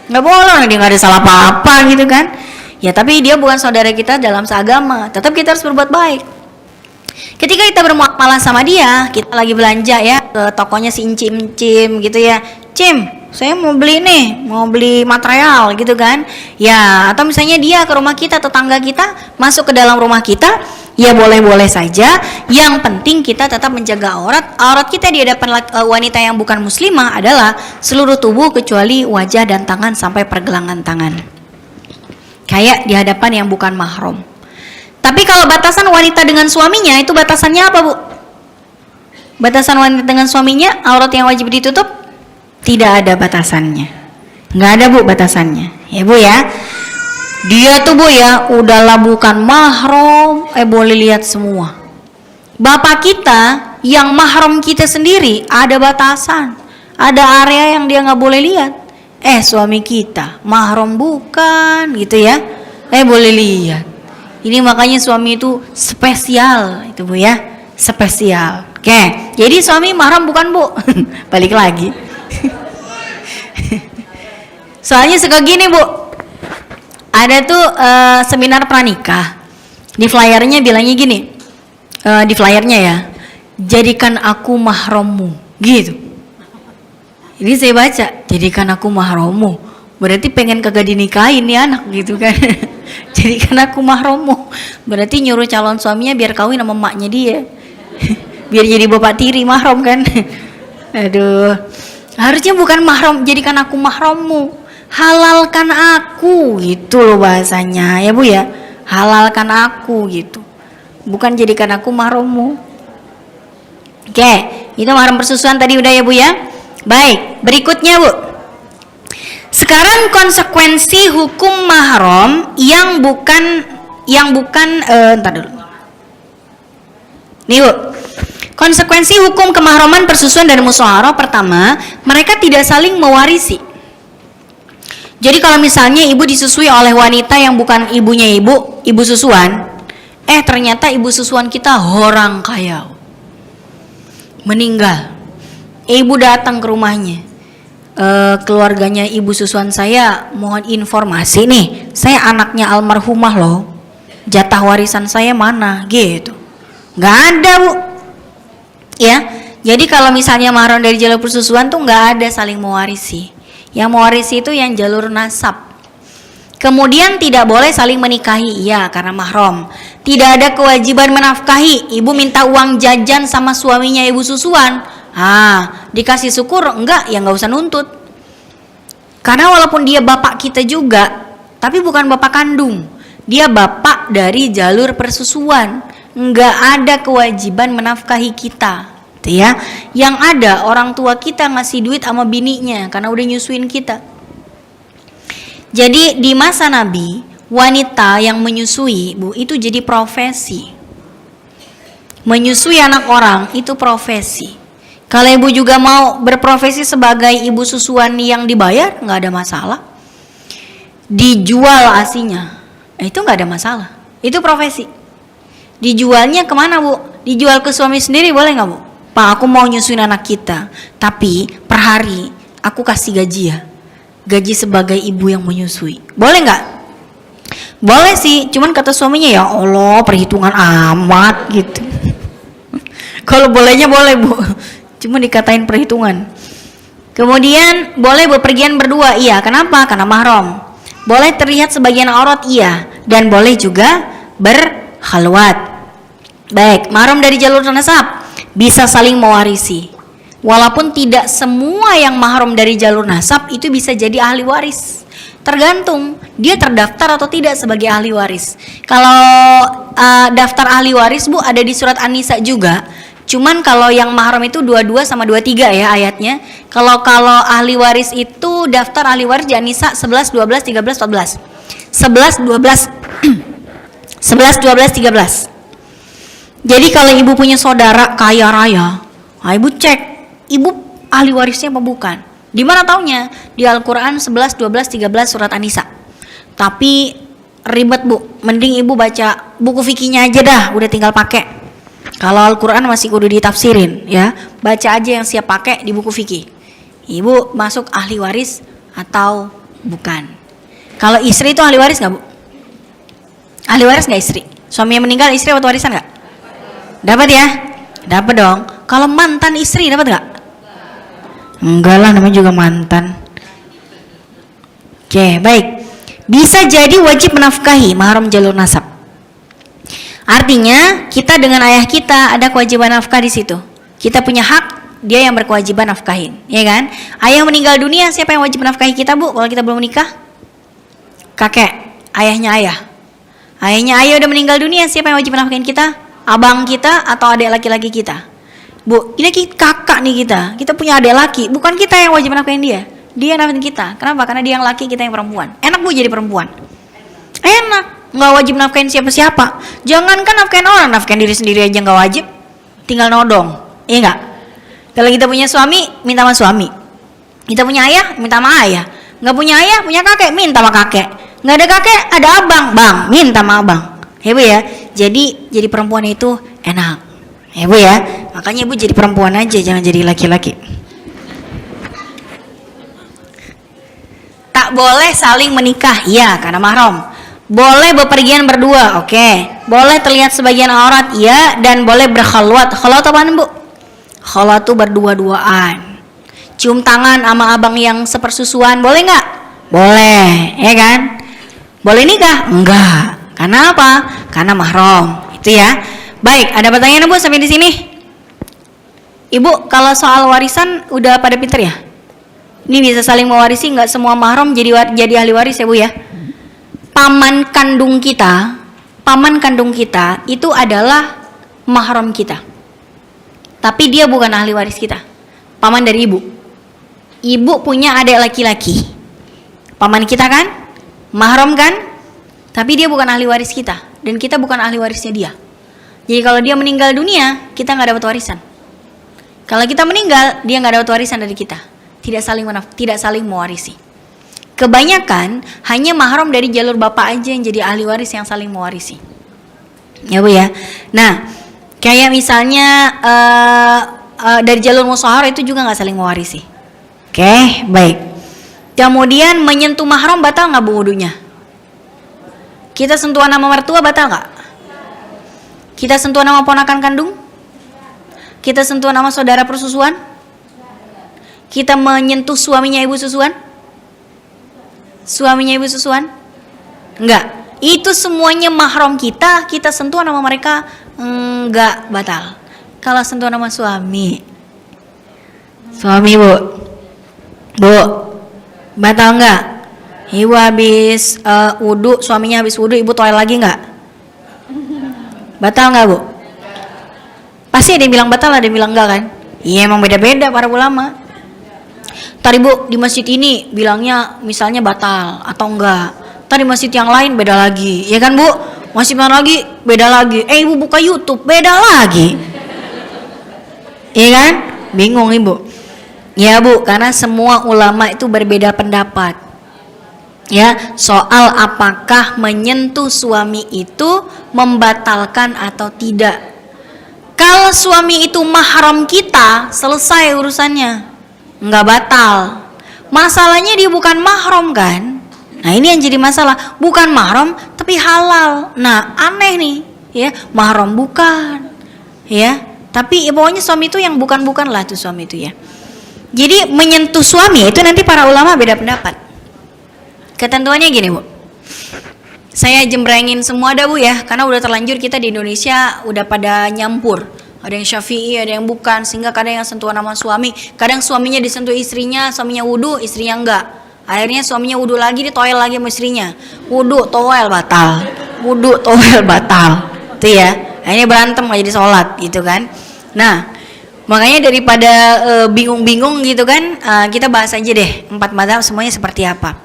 nggak boleh, dia nggak ada salah apa-apa gitu kan? Ya tapi dia bukan saudara kita dalam seagama, tetap kita harus berbuat baik. Ketika kita bermuamalah sama dia, kita lagi belanja ya ke tokonya si Incim gitu ya, Cim, saya mau beli nih, mau beli material gitu kan, ya. Atau misalnya dia ke rumah kita, tetangga kita masuk ke dalam rumah kita, ya boleh-boleh saja. Yang penting kita tetap menjaga aurat. Aurat kita di hadapan wanita yang bukan muslimah adalah seluruh tubuh kecuali wajah dan tangan sampai pergelangan tangan, kayak di hadapan yang bukan mahram. Tapi kalau batasan wanita dengan suaminya, itu batasannya apa Bu? Batasan wanita dengan suaminya, aurat yang wajib ditutup? Tidak ada batasannya, nggak ada Bu batasannya, ya Bu ya. Dia tuh Bu ya, udahlah bukan mahram, boleh lihat semua. Bapak kita yang mahram kita sendiri ada batasan, ada area yang dia nggak boleh lihat. Suami kita mahram bukan gitu ya, boleh lihat. Ini makanya suami itu spesial itu Bu ya, spesial. Oke, jadi suami mahram bukan Bu. Balik lagi. Soalnya suka gini Bu, ada tuh seminar pranikah, di flyernya bilangnya gini, di flyernya ya, jadikan aku mahrammu gitu. Ini saya baca, jadikan aku mahrammu, berarti pengen kagak dinikahin nih anak gitu kan. Jadikan aku mahrammu, berarti nyuruh calon suaminya biar kawin sama emaknya dia. Biar jadi bapak tiri mahram kan. Aduh, harusnya bukan mahram, jadikan aku mahrammu, halalkan aku gitu loh bahasanya ya Bu ya, halalkan aku gitu, bukan jadikan aku mahrammu. Oke, itu mahram persusuan tadi udah ya Bu ya. Baik, berikutnya Bu, sekarang konsekuensi hukum mahram yang bukan entar dulu nih Bu. Konsekuensi hukum kemahraman, persusuan dan musyawarah, pertama, mereka tidak saling mewarisi. Jadi kalau misalnya ibu disusui oleh wanita yang bukan ibunya ibu susuan, ternyata ibu susuan kita orang kaya, meninggal. Ibu datang ke rumahnya, keluarganya ibu susuan saya mohon informasi nih, saya anaknya almarhumah loh, jatah warisan saya mana gitu. Nggak ada Bu. Ya, jadi kalau misalnya mahram dari jalur persusuan tuh nggak ada saling mewarisi. Yang mewarisi itu yang jalur nasab. Kemudian tidak boleh saling menikahi, iya karena mahram. Tidak ada kewajiban menafkahi. Ibu minta uang jajan sama suaminya ibu susuan, dikasih syukur, enggak ya nggak usah nuntut. Karena walaupun dia bapak kita juga, tapi bukan bapak kandung. Dia bapak dari jalur persusuan. Nggak ada kewajiban menafkahi kita, gitu ya. Yang ada orang tua kita ngasih duit sama bininya karena udah nyusuin kita. Jadi di masa Nabi, wanita yang menyusui Bu itu jadi profesi. Menyusui anak orang itu profesi. Kalau ibu juga mau berprofesi sebagai ibu susuan yang dibayar, nggak ada masalah. Dijual asinya, itu nggak ada masalah. Itu profesi. Dijualnya kemana Bu? Dijual ke suami sendiri boleh nggak Bu? Pak, aku mau nyusuin anak kita, tapi per hari aku kasih gaji ya, gaji sebagai ibu yang menyusui, boleh nggak? Boleh sih, cuman kata suaminya ya Allah perhitungan amat gitu. Kalau bolehnya boleh Bu, cuma dikatain perhitungan. Kemudian boleh bepergian berdua, iya. Kenapa? Karena mahram. Boleh terlihat sebagian aurat, iya. Dan boleh juga berkhalwat. Baik, mahram dari jalur nasab bisa saling mewarisi. Walaupun tidak semua yang mahram dari jalur nasab itu bisa jadi ahli waris. Tergantung dia terdaftar atau tidak sebagai ahli waris. Kalau daftar ahli waris Bu ada di surat An-Nisa juga. Cuman kalau yang mahram itu 22 sama 23 ya ayatnya. Kalau ahli waris itu daftar ahli waris di An-Nisa 11, 12, 13, 14. 11, 12 11, 12, 13. Jadi kalau ibu punya saudara kaya raya, nah ibu cek ibu ahli warisnya apa bukan. Di mana taunya? Di Al-Qur'an 11, 12, 13 surat An-Nisa. Tapi ribet Bu, mending ibu baca buku fikihnya aja dah, udah tinggal pakai. Kalau Al-Quran masih kudu ditafsirin ya, baca aja yang siap pakai di buku fikih. Ibu masuk ahli waris atau bukan? Kalau istri itu ahli waris nggak Bu? Ahli waris nggak istri? Suami yang meninggal istri dapat warisan nggak? Dapat ya? Dapat dong. Kalau mantan istri dapat nggak? Enggak lah, namanya juga mantan. Oke, baik. Bisa jadi wajib menafkahi mahram jalur nasab. Artinya kita dengan ayah kita ada kewajiban nafkah di situ. Kita punya hak, dia yang berkewajiban nafkahin, ya kan? Ayah meninggal dunia, siapa yang wajib nafkahi kita Bu? Kalau kita belum menikah, kakek, ayahnya ayah. Ayahnya ayah udah meninggal dunia, siapa yang wajib nafkahin kita? Abang kita atau adik laki-laki kita? Bu, ini kakak nih kita. Kita punya adik laki, bukan kita yang wajib nafkahin dia. Dia nafkahin kita. Kenapa? Karena dia yang laki, kita yang perempuan. Enak Bu jadi perempuan. Enak. Nggak wajib nafkahin siapa-siapa. Jangankan nafkahin orang, nafkahin diri sendiri aja nggak wajib. Tinggal nodong, iya nggak? Kalau kita punya suami, minta sama suami. Kita punya ayah, minta sama ayah. Nggak punya ayah, punya kakek, minta sama kakek. Nggak ada kakek, ada abang, bang, minta sama abang. Ya Bu ya. Jadi perempuan itu enak. Ya Bu ya. Makanya Ibu jadi perempuan aja, jangan jadi laki-laki. Tak boleh saling menikah, iya, karena mahram. Boleh bepergian berdua, oke. Boleh terlihat sebagian aurat, iya. Dan boleh berkhalwat. Khalwat apaan Bu? Khalwat itu berdua-duaan. Cium tangan sama abang yang sepersusuan, boleh nggak? Boleh, ya kan? Boleh nikah? Enggak. Karena apa? Karena mahram. Itu ya. Baik, ada pertanyaan Bu sampai di sini? Ibu, kalau soal warisan udah pada pinter ya? Ini bisa saling mewarisi, nggak semua mahram jadi ahli waris ya Bu ya? Paman kandung kita itu adalah mahram kita. Tapi dia bukan ahli waris kita. Paman dari ibu. Ibu punya adik laki-laki. Paman kita kan? Mahram kan? Tapi dia bukan ahli waris kita. Dan kita bukan ahli warisnya dia. Jadi kalau dia meninggal dunia, kita nggak dapat warisan. Kalau kita meninggal, dia nggak dapat warisan dari kita. Tidak saling mewarisi. Kebanyakan hanya mahram dari jalur bapak aja yang jadi ahli waris yang saling mewarisi. Ya Bu ya. Nah, kayak misalnya dari jalur musyawarah itu juga nggak saling mewarisi. Oke, baik. Kemudian menyentuh mahram batal nggak Bu wudunya? Kita sentuhan nama mertua batal nggak? Kita sentuhan nama ponakan kandung? Kita sentuhan nama saudara persusuan? Kita menyentuh suaminya ibu susuan? Suaminya ibu susuan? Enggak. Itu semuanya mahram kita sentuh nama mereka enggak batal. Kalau sentuh nama suami Bu, batal enggak? Ibu habis wudu, suaminya habis wudu, ibu toilet lagi enggak? Batal enggak Bu? Pasti ada yang bilang batal, ada yang bilang enggak kan? Iya, emang beda-beda para ulama. Tadi Bu di masjid ini bilangnya misalnya batal atau enggak. Tadi masjid yang lain beda lagi, ya kan Bu? Masjid mana lagi beda lagi. Ibu buka YouTube beda lagi, iya kan? Bingung Ibu. Ya Bu, karena semua ulama itu berbeda pendapat. Ya, soal apakah menyentuh suami itu membatalkan atau tidak. Kalau suami itu mahram kita, selesai urusannya. Nggak batal. Masalahnya dia bukan mahram kan? Nah ini yang jadi masalah. Bukan mahram tapi halal. Nah aneh nih ya, mahram bukan, ya Tapi ya pokoknya suami itu yang bukan-bukan lah tuh suami itu ya. Jadi menyentuh suami itu nanti para ulama beda pendapat. Ketentuannya gini Bu, saya jembrengin semua dah Bu ya, karena udah terlanjur kita di Indonesia udah pada nyampur. Ada yang Syafi'i, ada yang bukan, sehingga kadang yang sentuhan sama suami, kadang suaminya disentuh istrinya, suaminya wudu, istrinya enggak. Akhirnya suaminya wudu lagi, ditoel lagi sama istrinya. Wudu, toel batal. Wudu, toel batal. Itu ya. Akhirnya berantem nggak jadi sholat gitu kan. Nah, makanya daripada bingung-bingung gitu kan, kita bahas aja deh 4 mazhab semuanya seperti apa.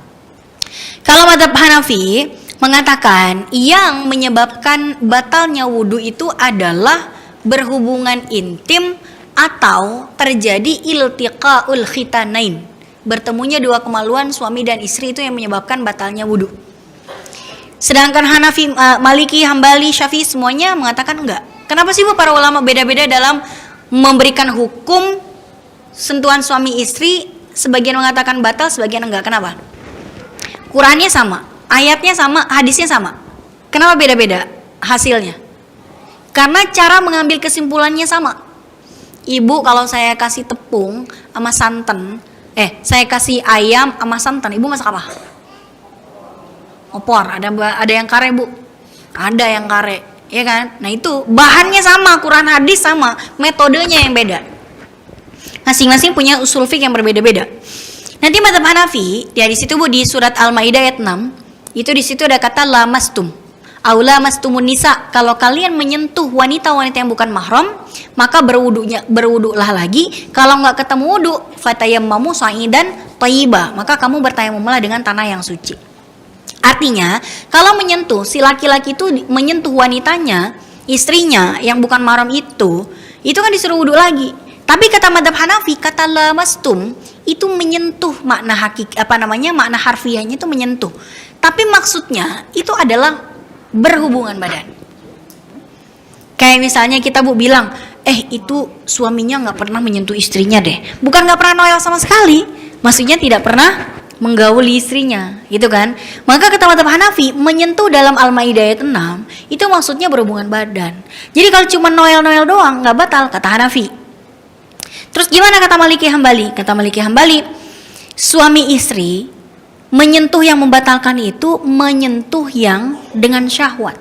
Kalau mazhab Hanafi mengatakan yang menyebabkan batalnya wudu itu adalah berhubungan intim atau terjadi iltiqaul khitanain, bertemunya dua kemaluan suami dan istri itu yang menyebabkan batalnya wudu. Sedangkan Hanafi, Maliki, Hambali, Syafi'i semuanya mengatakan enggak. Kenapa sih Bu para ulama beda-beda dalam memberikan hukum sentuhan suami istri? Sebagian mengatakan batal, sebagian enggak. Kenapa? Qurannya sama, ayatnya sama, hadisnya sama. Kenapa beda-beda hasilnya? Karena cara mengambil kesimpulannya sama. Ibu kalau saya kasih tepung sama santan, saya kasih ayam sama santan, ibu masak apa? Opor. Ada yang kare Bu, ada yang kare, ya kan? Nah itu bahannya sama, Quran hadis sama, metodenya yang beda. Masing-masing punya usul fiqh yang berbeda-beda. Nanti mazhab Hanafi, ya di situ Bu di surat Al-Maidah ayat 6, itu di situ ada kata lamastum. Aula mastumun nisa, kalau kalian menyentuh wanita-wanita yang bukan mahram, maka berwudulah lagi. Kalau nggak ketemu wudu, fatayammamu sa'idan thayyiba, maka kamu bertayamumlah dengan tanah yang suci. Artinya, kalau menyentuh si laki-laki itu menyentuh wanitanya, istrinya yang bukan mahram itu kan disuruh wudu lagi. Tapi kata mazhab Hanafi, kata lamastum itu menyentuh, makna makna harfiahnya itu menyentuh. Tapi maksudnya itu adalah berhubungan badan. Kayak misalnya kita Bu bilang, itu suaminya nggak pernah menyentuh istrinya deh. Bukan nggak pernah noel sama sekali, maksudnya tidak pernah menggauli istrinya, gitu kan? Maka kata mazhab Hanafi, menyentuh dalam Al-Maidah ayat 6 itu maksudnya berhubungan badan. Jadi kalau cuma noel-noel doang nggak batal, kata Hanafi. Terus gimana kata Maliki Hambali? Kata Maliki Hambali, suami istri menyentuh yang membatalkan itu menyentuh yang dengan syahwat.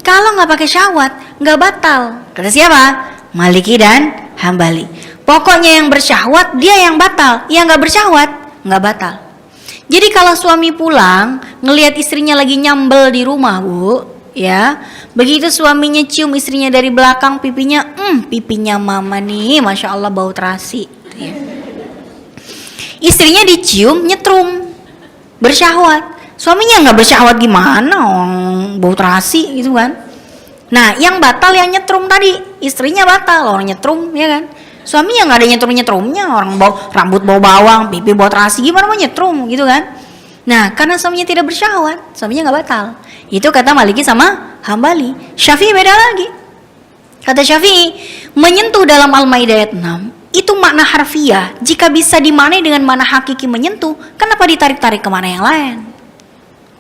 Kalau nggak pakai syahwat nggak batal. Kata siapa? Maliki dan Hambali. Pokoknya yang bersyahwat dia yang batal, yang nggak bersyahwat nggak batal. Jadi kalau suami pulang ngelihat istrinya lagi nyambel di rumah Bu, ya, begitu suaminya cium istrinya dari belakang pipinya, pipinya mama nih, masya Allah bau terasi. Ya. Istrinya dicium nyetrum. Bersyahwat, suaminya nggak bersyahwat gimana, bau terasi gitu kan. Nah yang batal yang nyetrum tadi, istrinya batal, orang nyetrum ya kan. Suaminya nggak ada nyetrum-nyetrumnya, orang rambut bau bawang, pipi bau terasi, gimana mau nyetrum gitu kan. Nah karena suaminya tidak bersyahwat, suaminya nggak batal. Itu kata Maliki sama Hambali. Syafi'i beda lagi. Kata Syafi'i, menyentuh dalam Al-Maidah ayat 6 itu makna harfiah, jika bisa dimaknai dengan makna hakiki menyentuh, kenapa ditarik-tarik ke mana yang lain?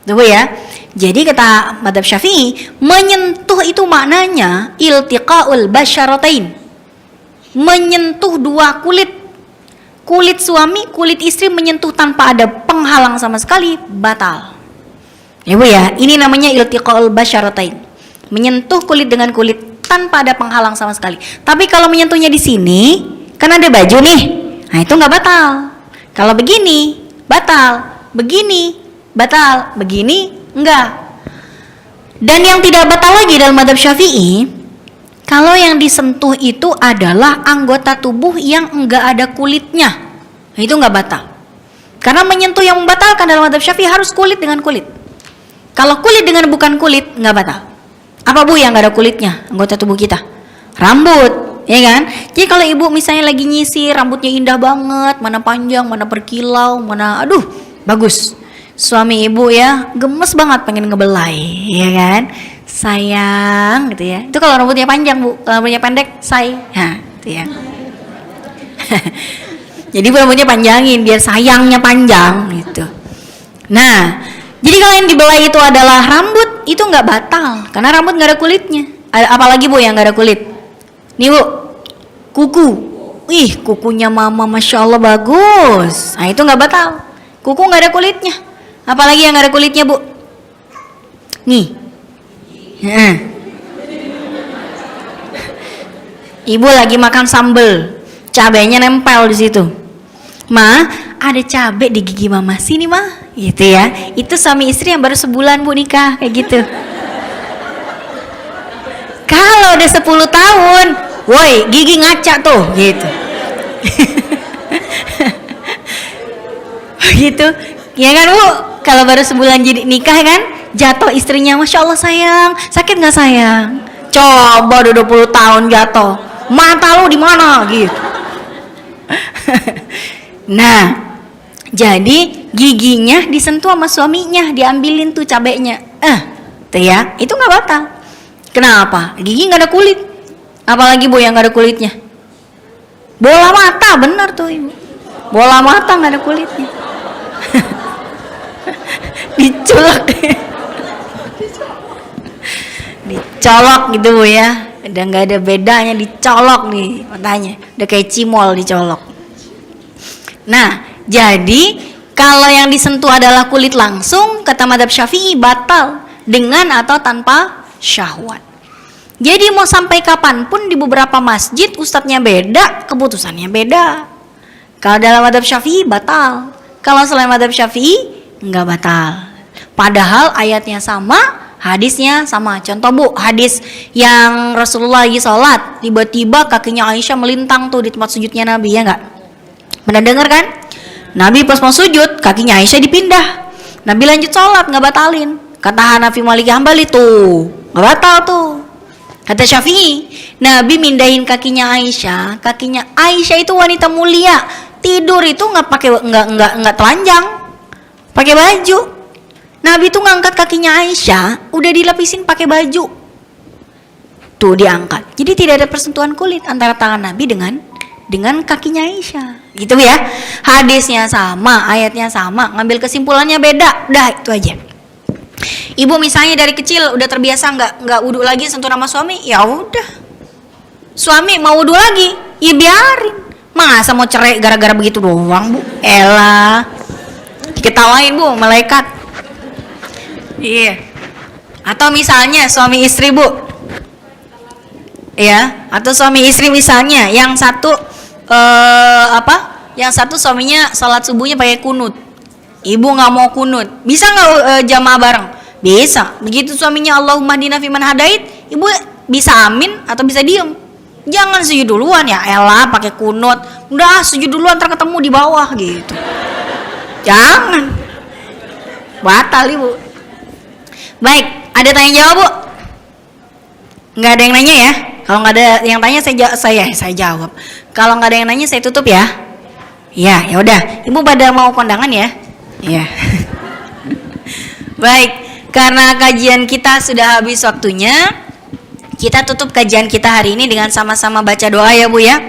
Tuh ya. Jadi kata mazhab Syafi'i, menyentuh itu maknanya iltiqaul basyaratain. Menyentuh dua kulit. Kulit suami, kulit istri menyentuh tanpa ada penghalang sama sekali, batal. Ya Bu ya, ini namanya iltiqaul basyaratain. Menyentuh kulit dengan kulit tanpa ada penghalang sama sekali. Tapi kalau menyentuhnya di sini, kan ada baju nih, nah itu nggak batal. Kalau begini batal, begini batal, begini enggak. Dan yang tidak batal lagi dalam mazhab Syafi'i, kalau yang disentuh itu adalah anggota tubuh yang enggak ada kulitnya, nah itu nggak batal. Karena menyentuh yang membatalkan dalam mazhab Syafi'i harus kulit dengan kulit. Kalau kulit dengan bukan kulit nggak batal. Apa Bu yang nggak ada kulitnya anggota tubuh kita? Rambut. Ya kan? Jadi kalau ibu misalnya lagi nyisir, rambutnya indah banget, mana panjang, mana berkilau, mana aduh, bagus. Suami ibu ya, gemes banget pengen ngebelai, ya kan? Sayang gitu ya. Itu kalau rambutnya panjang Bu, kalau rambutnya pendek, nah, itu ya. Jadi rambutnya panjangin biar sayangnya panjang gitu. Nah, jadi kalau yang dibelai itu adalah rambut, itu nggak batal karena rambut nggak ada kulitnya. Apalagi Bu yang nggak ada kulit. Nih Bu, kuku. Ih, kukunya mama Masya Allah bagus. Nah itu nggak batal. Kuku nggak ada kulitnya. Apalagi yang nggak ada kulitnya Bu? Nih. Ibu lagi makan sambel, cabenya nempel di situ. Ma, ada cabe di gigi mama, sini ma, gitu ya. Itu suami istri yang baru sebulan Bu nikah, kayak gitu. Kalau udah 10 tahun, woi gigi ngaca tuh, gitu. Gitu, ya kan Bu? Kalau baru sebulan jadi nikah kan, jatuh istrinya, Masya Allah sayang, sakit nggak sayang? Coba udah 20 tahun jatuh, mata lu di mana, gitu. Nah, jadi giginya disentuh sama suaminya, diambilin tuh cabenya, tuh ya, itu nggak batal. Kenapa? Gigi nggak ada kulit. Apalagi Bu yang nggak ada kulitnya? Bola mata, bener tuh Ibu. Bola mata nggak ada kulitnya. Dicolok, dicolok gitu Bu ya. Udah nggak ada bedanya, dicolok nih matanya. Udah kayak cimol dicolok. Nah, jadi kalau yang disentuh adalah kulit langsung, kata Madzhab Syafi'i batal dengan atau tanpa syahwat. Jadi mau sampai kapanpun di beberapa masjid ustadznya beda, keputusannya beda. Kalau dalam Madzhab Syafi'i batal, kalau selain Madzhab Syafi'i nggak batal. Padahal ayatnya sama, hadisnya sama. Contoh Bu, hadis yang Rasulullah lagi sholat, tiba-tiba kakinya Aisyah melintang tuh di tempat sujudnya Nabi, ya nggak? Pernah dengar kan? Nabi pas mau sujud, kakinya Aisyah dipindah. Nabi lanjut sholat, nggak batalin. Kata Hanafi Maliki Hambali tuh, nggak batal tuh. Kata Syafi'i, Nabi mindahin kakinya Aisyah. Kakinya Aisyah itu wanita mulia, tidur itu nggak pakai nggak telanjang, pakai baju. Nabi tuh ngangkat kakinya Aisyah, udah dilapisin pakai baju. Tuh diangkat. Jadi tidak ada persentuhan kulit antara tangan Nabi dengan kakinya Aisyah. Gitu ya. Hadisnya sama, ayatnya sama, ngambil kesimpulannya beda. Udah itu aja. Ibu misalnya dari kecil udah terbiasa nggak wudu lagi sentuh sama suami, ya udah. Suami mau wudu lagi, ya biarin. Masa mau cerai gara-gara begitu doang Bu? Elah. Diketawain Bu, malaikat. Iya. Atau misalnya suami istri Bu. Ya, atau suami istri misalnya yang satu yang satu suaminya sholat subuhnya pakai kunut, ibu nggak mau kunut, bisa nggak jamaah bareng? Bisa. Begitu suaminya Allahumma hdina fiman hadait, ibu bisa amin atau bisa diem. Jangan sujud duluan ya, elah pakai kunut, udah sujud duluan ntar ketemu di bawah gitu. Jangan, batal Ibu. Baik, ada tanya jawab Bu? Nggak ada yang nanya ya? Kalau nggak ada yang tanya saya jawab. Kalau nggak ada yang nanya saya tutup ya. Ya, ya udah. Ibu pada mau kondangan ya? Iya. Baik, karena kajian kita sudah habis waktunya, kita tutup kajian kita hari ini dengan sama-sama baca doa ya Bu ya.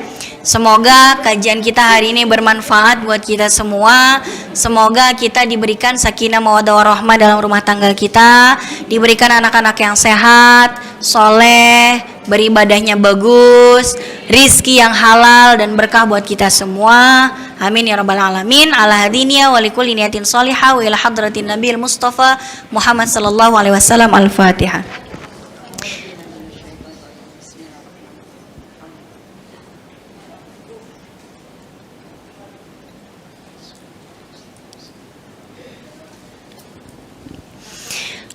Semoga kajian kita hari ini bermanfaat buat kita semua. Semoga kita diberikan sakinah mawaddah warahmah dalam rumah tangga kita, diberikan anak-anak yang sehat, soleh, beribadahnya bagus, rizki yang halal dan berkah buat kita semua. Amin ya rabbal alamin. Ala hadinya wa likulli niyatin shalihah wa ila hadratin nabiyil mustafa Muhammad sallallahu alaihi wasallam. Al-Fatihah.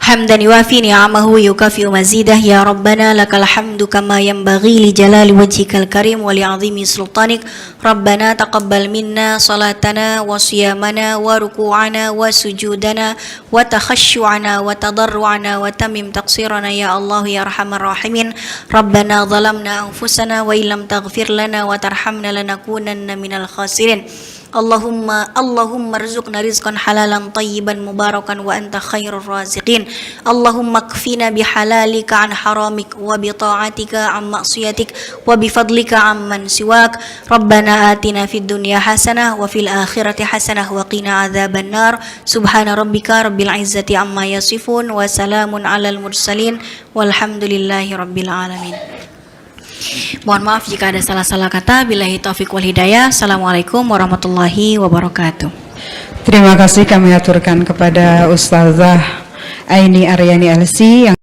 حمدا يوافي نعمه ويكافئ مزيده يا ربنا لك الحمد كما ينبغي لجلال وجهك الكريم ولعظيم سلطانك ربنا تقبل منا صلاتنا وصيامنا وركوعنا وسجودنا وتخشعنا وتضرعنا وتمم تقصيرنا يا الله يا أرحم الراحمين ربنا ظلمنا أنفسنا وإن لم تغفر لنا وترحمنا لنكونن من الخاسرين اللهم ارزقنا رزقا حلالا طيبا مباركا وأنت خير الرازقين اللهم اكفنا بحلالك عن حرامك وبطاعتك عن معصيتك وبفضلك عمن سواك ربنا آتنا في الدنيا حسنة وفي الآخرة حسنة وقنا عذاب النار سبحان ربك رب العزة عما يصفون وسلام على المرسلين والحمد لله رب العالمين. Mohon maaf jika ada salah-salah kata. Billahi taufiq wal hidayah. Assalamualaikum warahmatullahi wabarakatuh. Terima kasih kami aturkan kepada Ustazah Aini Aryani LC yang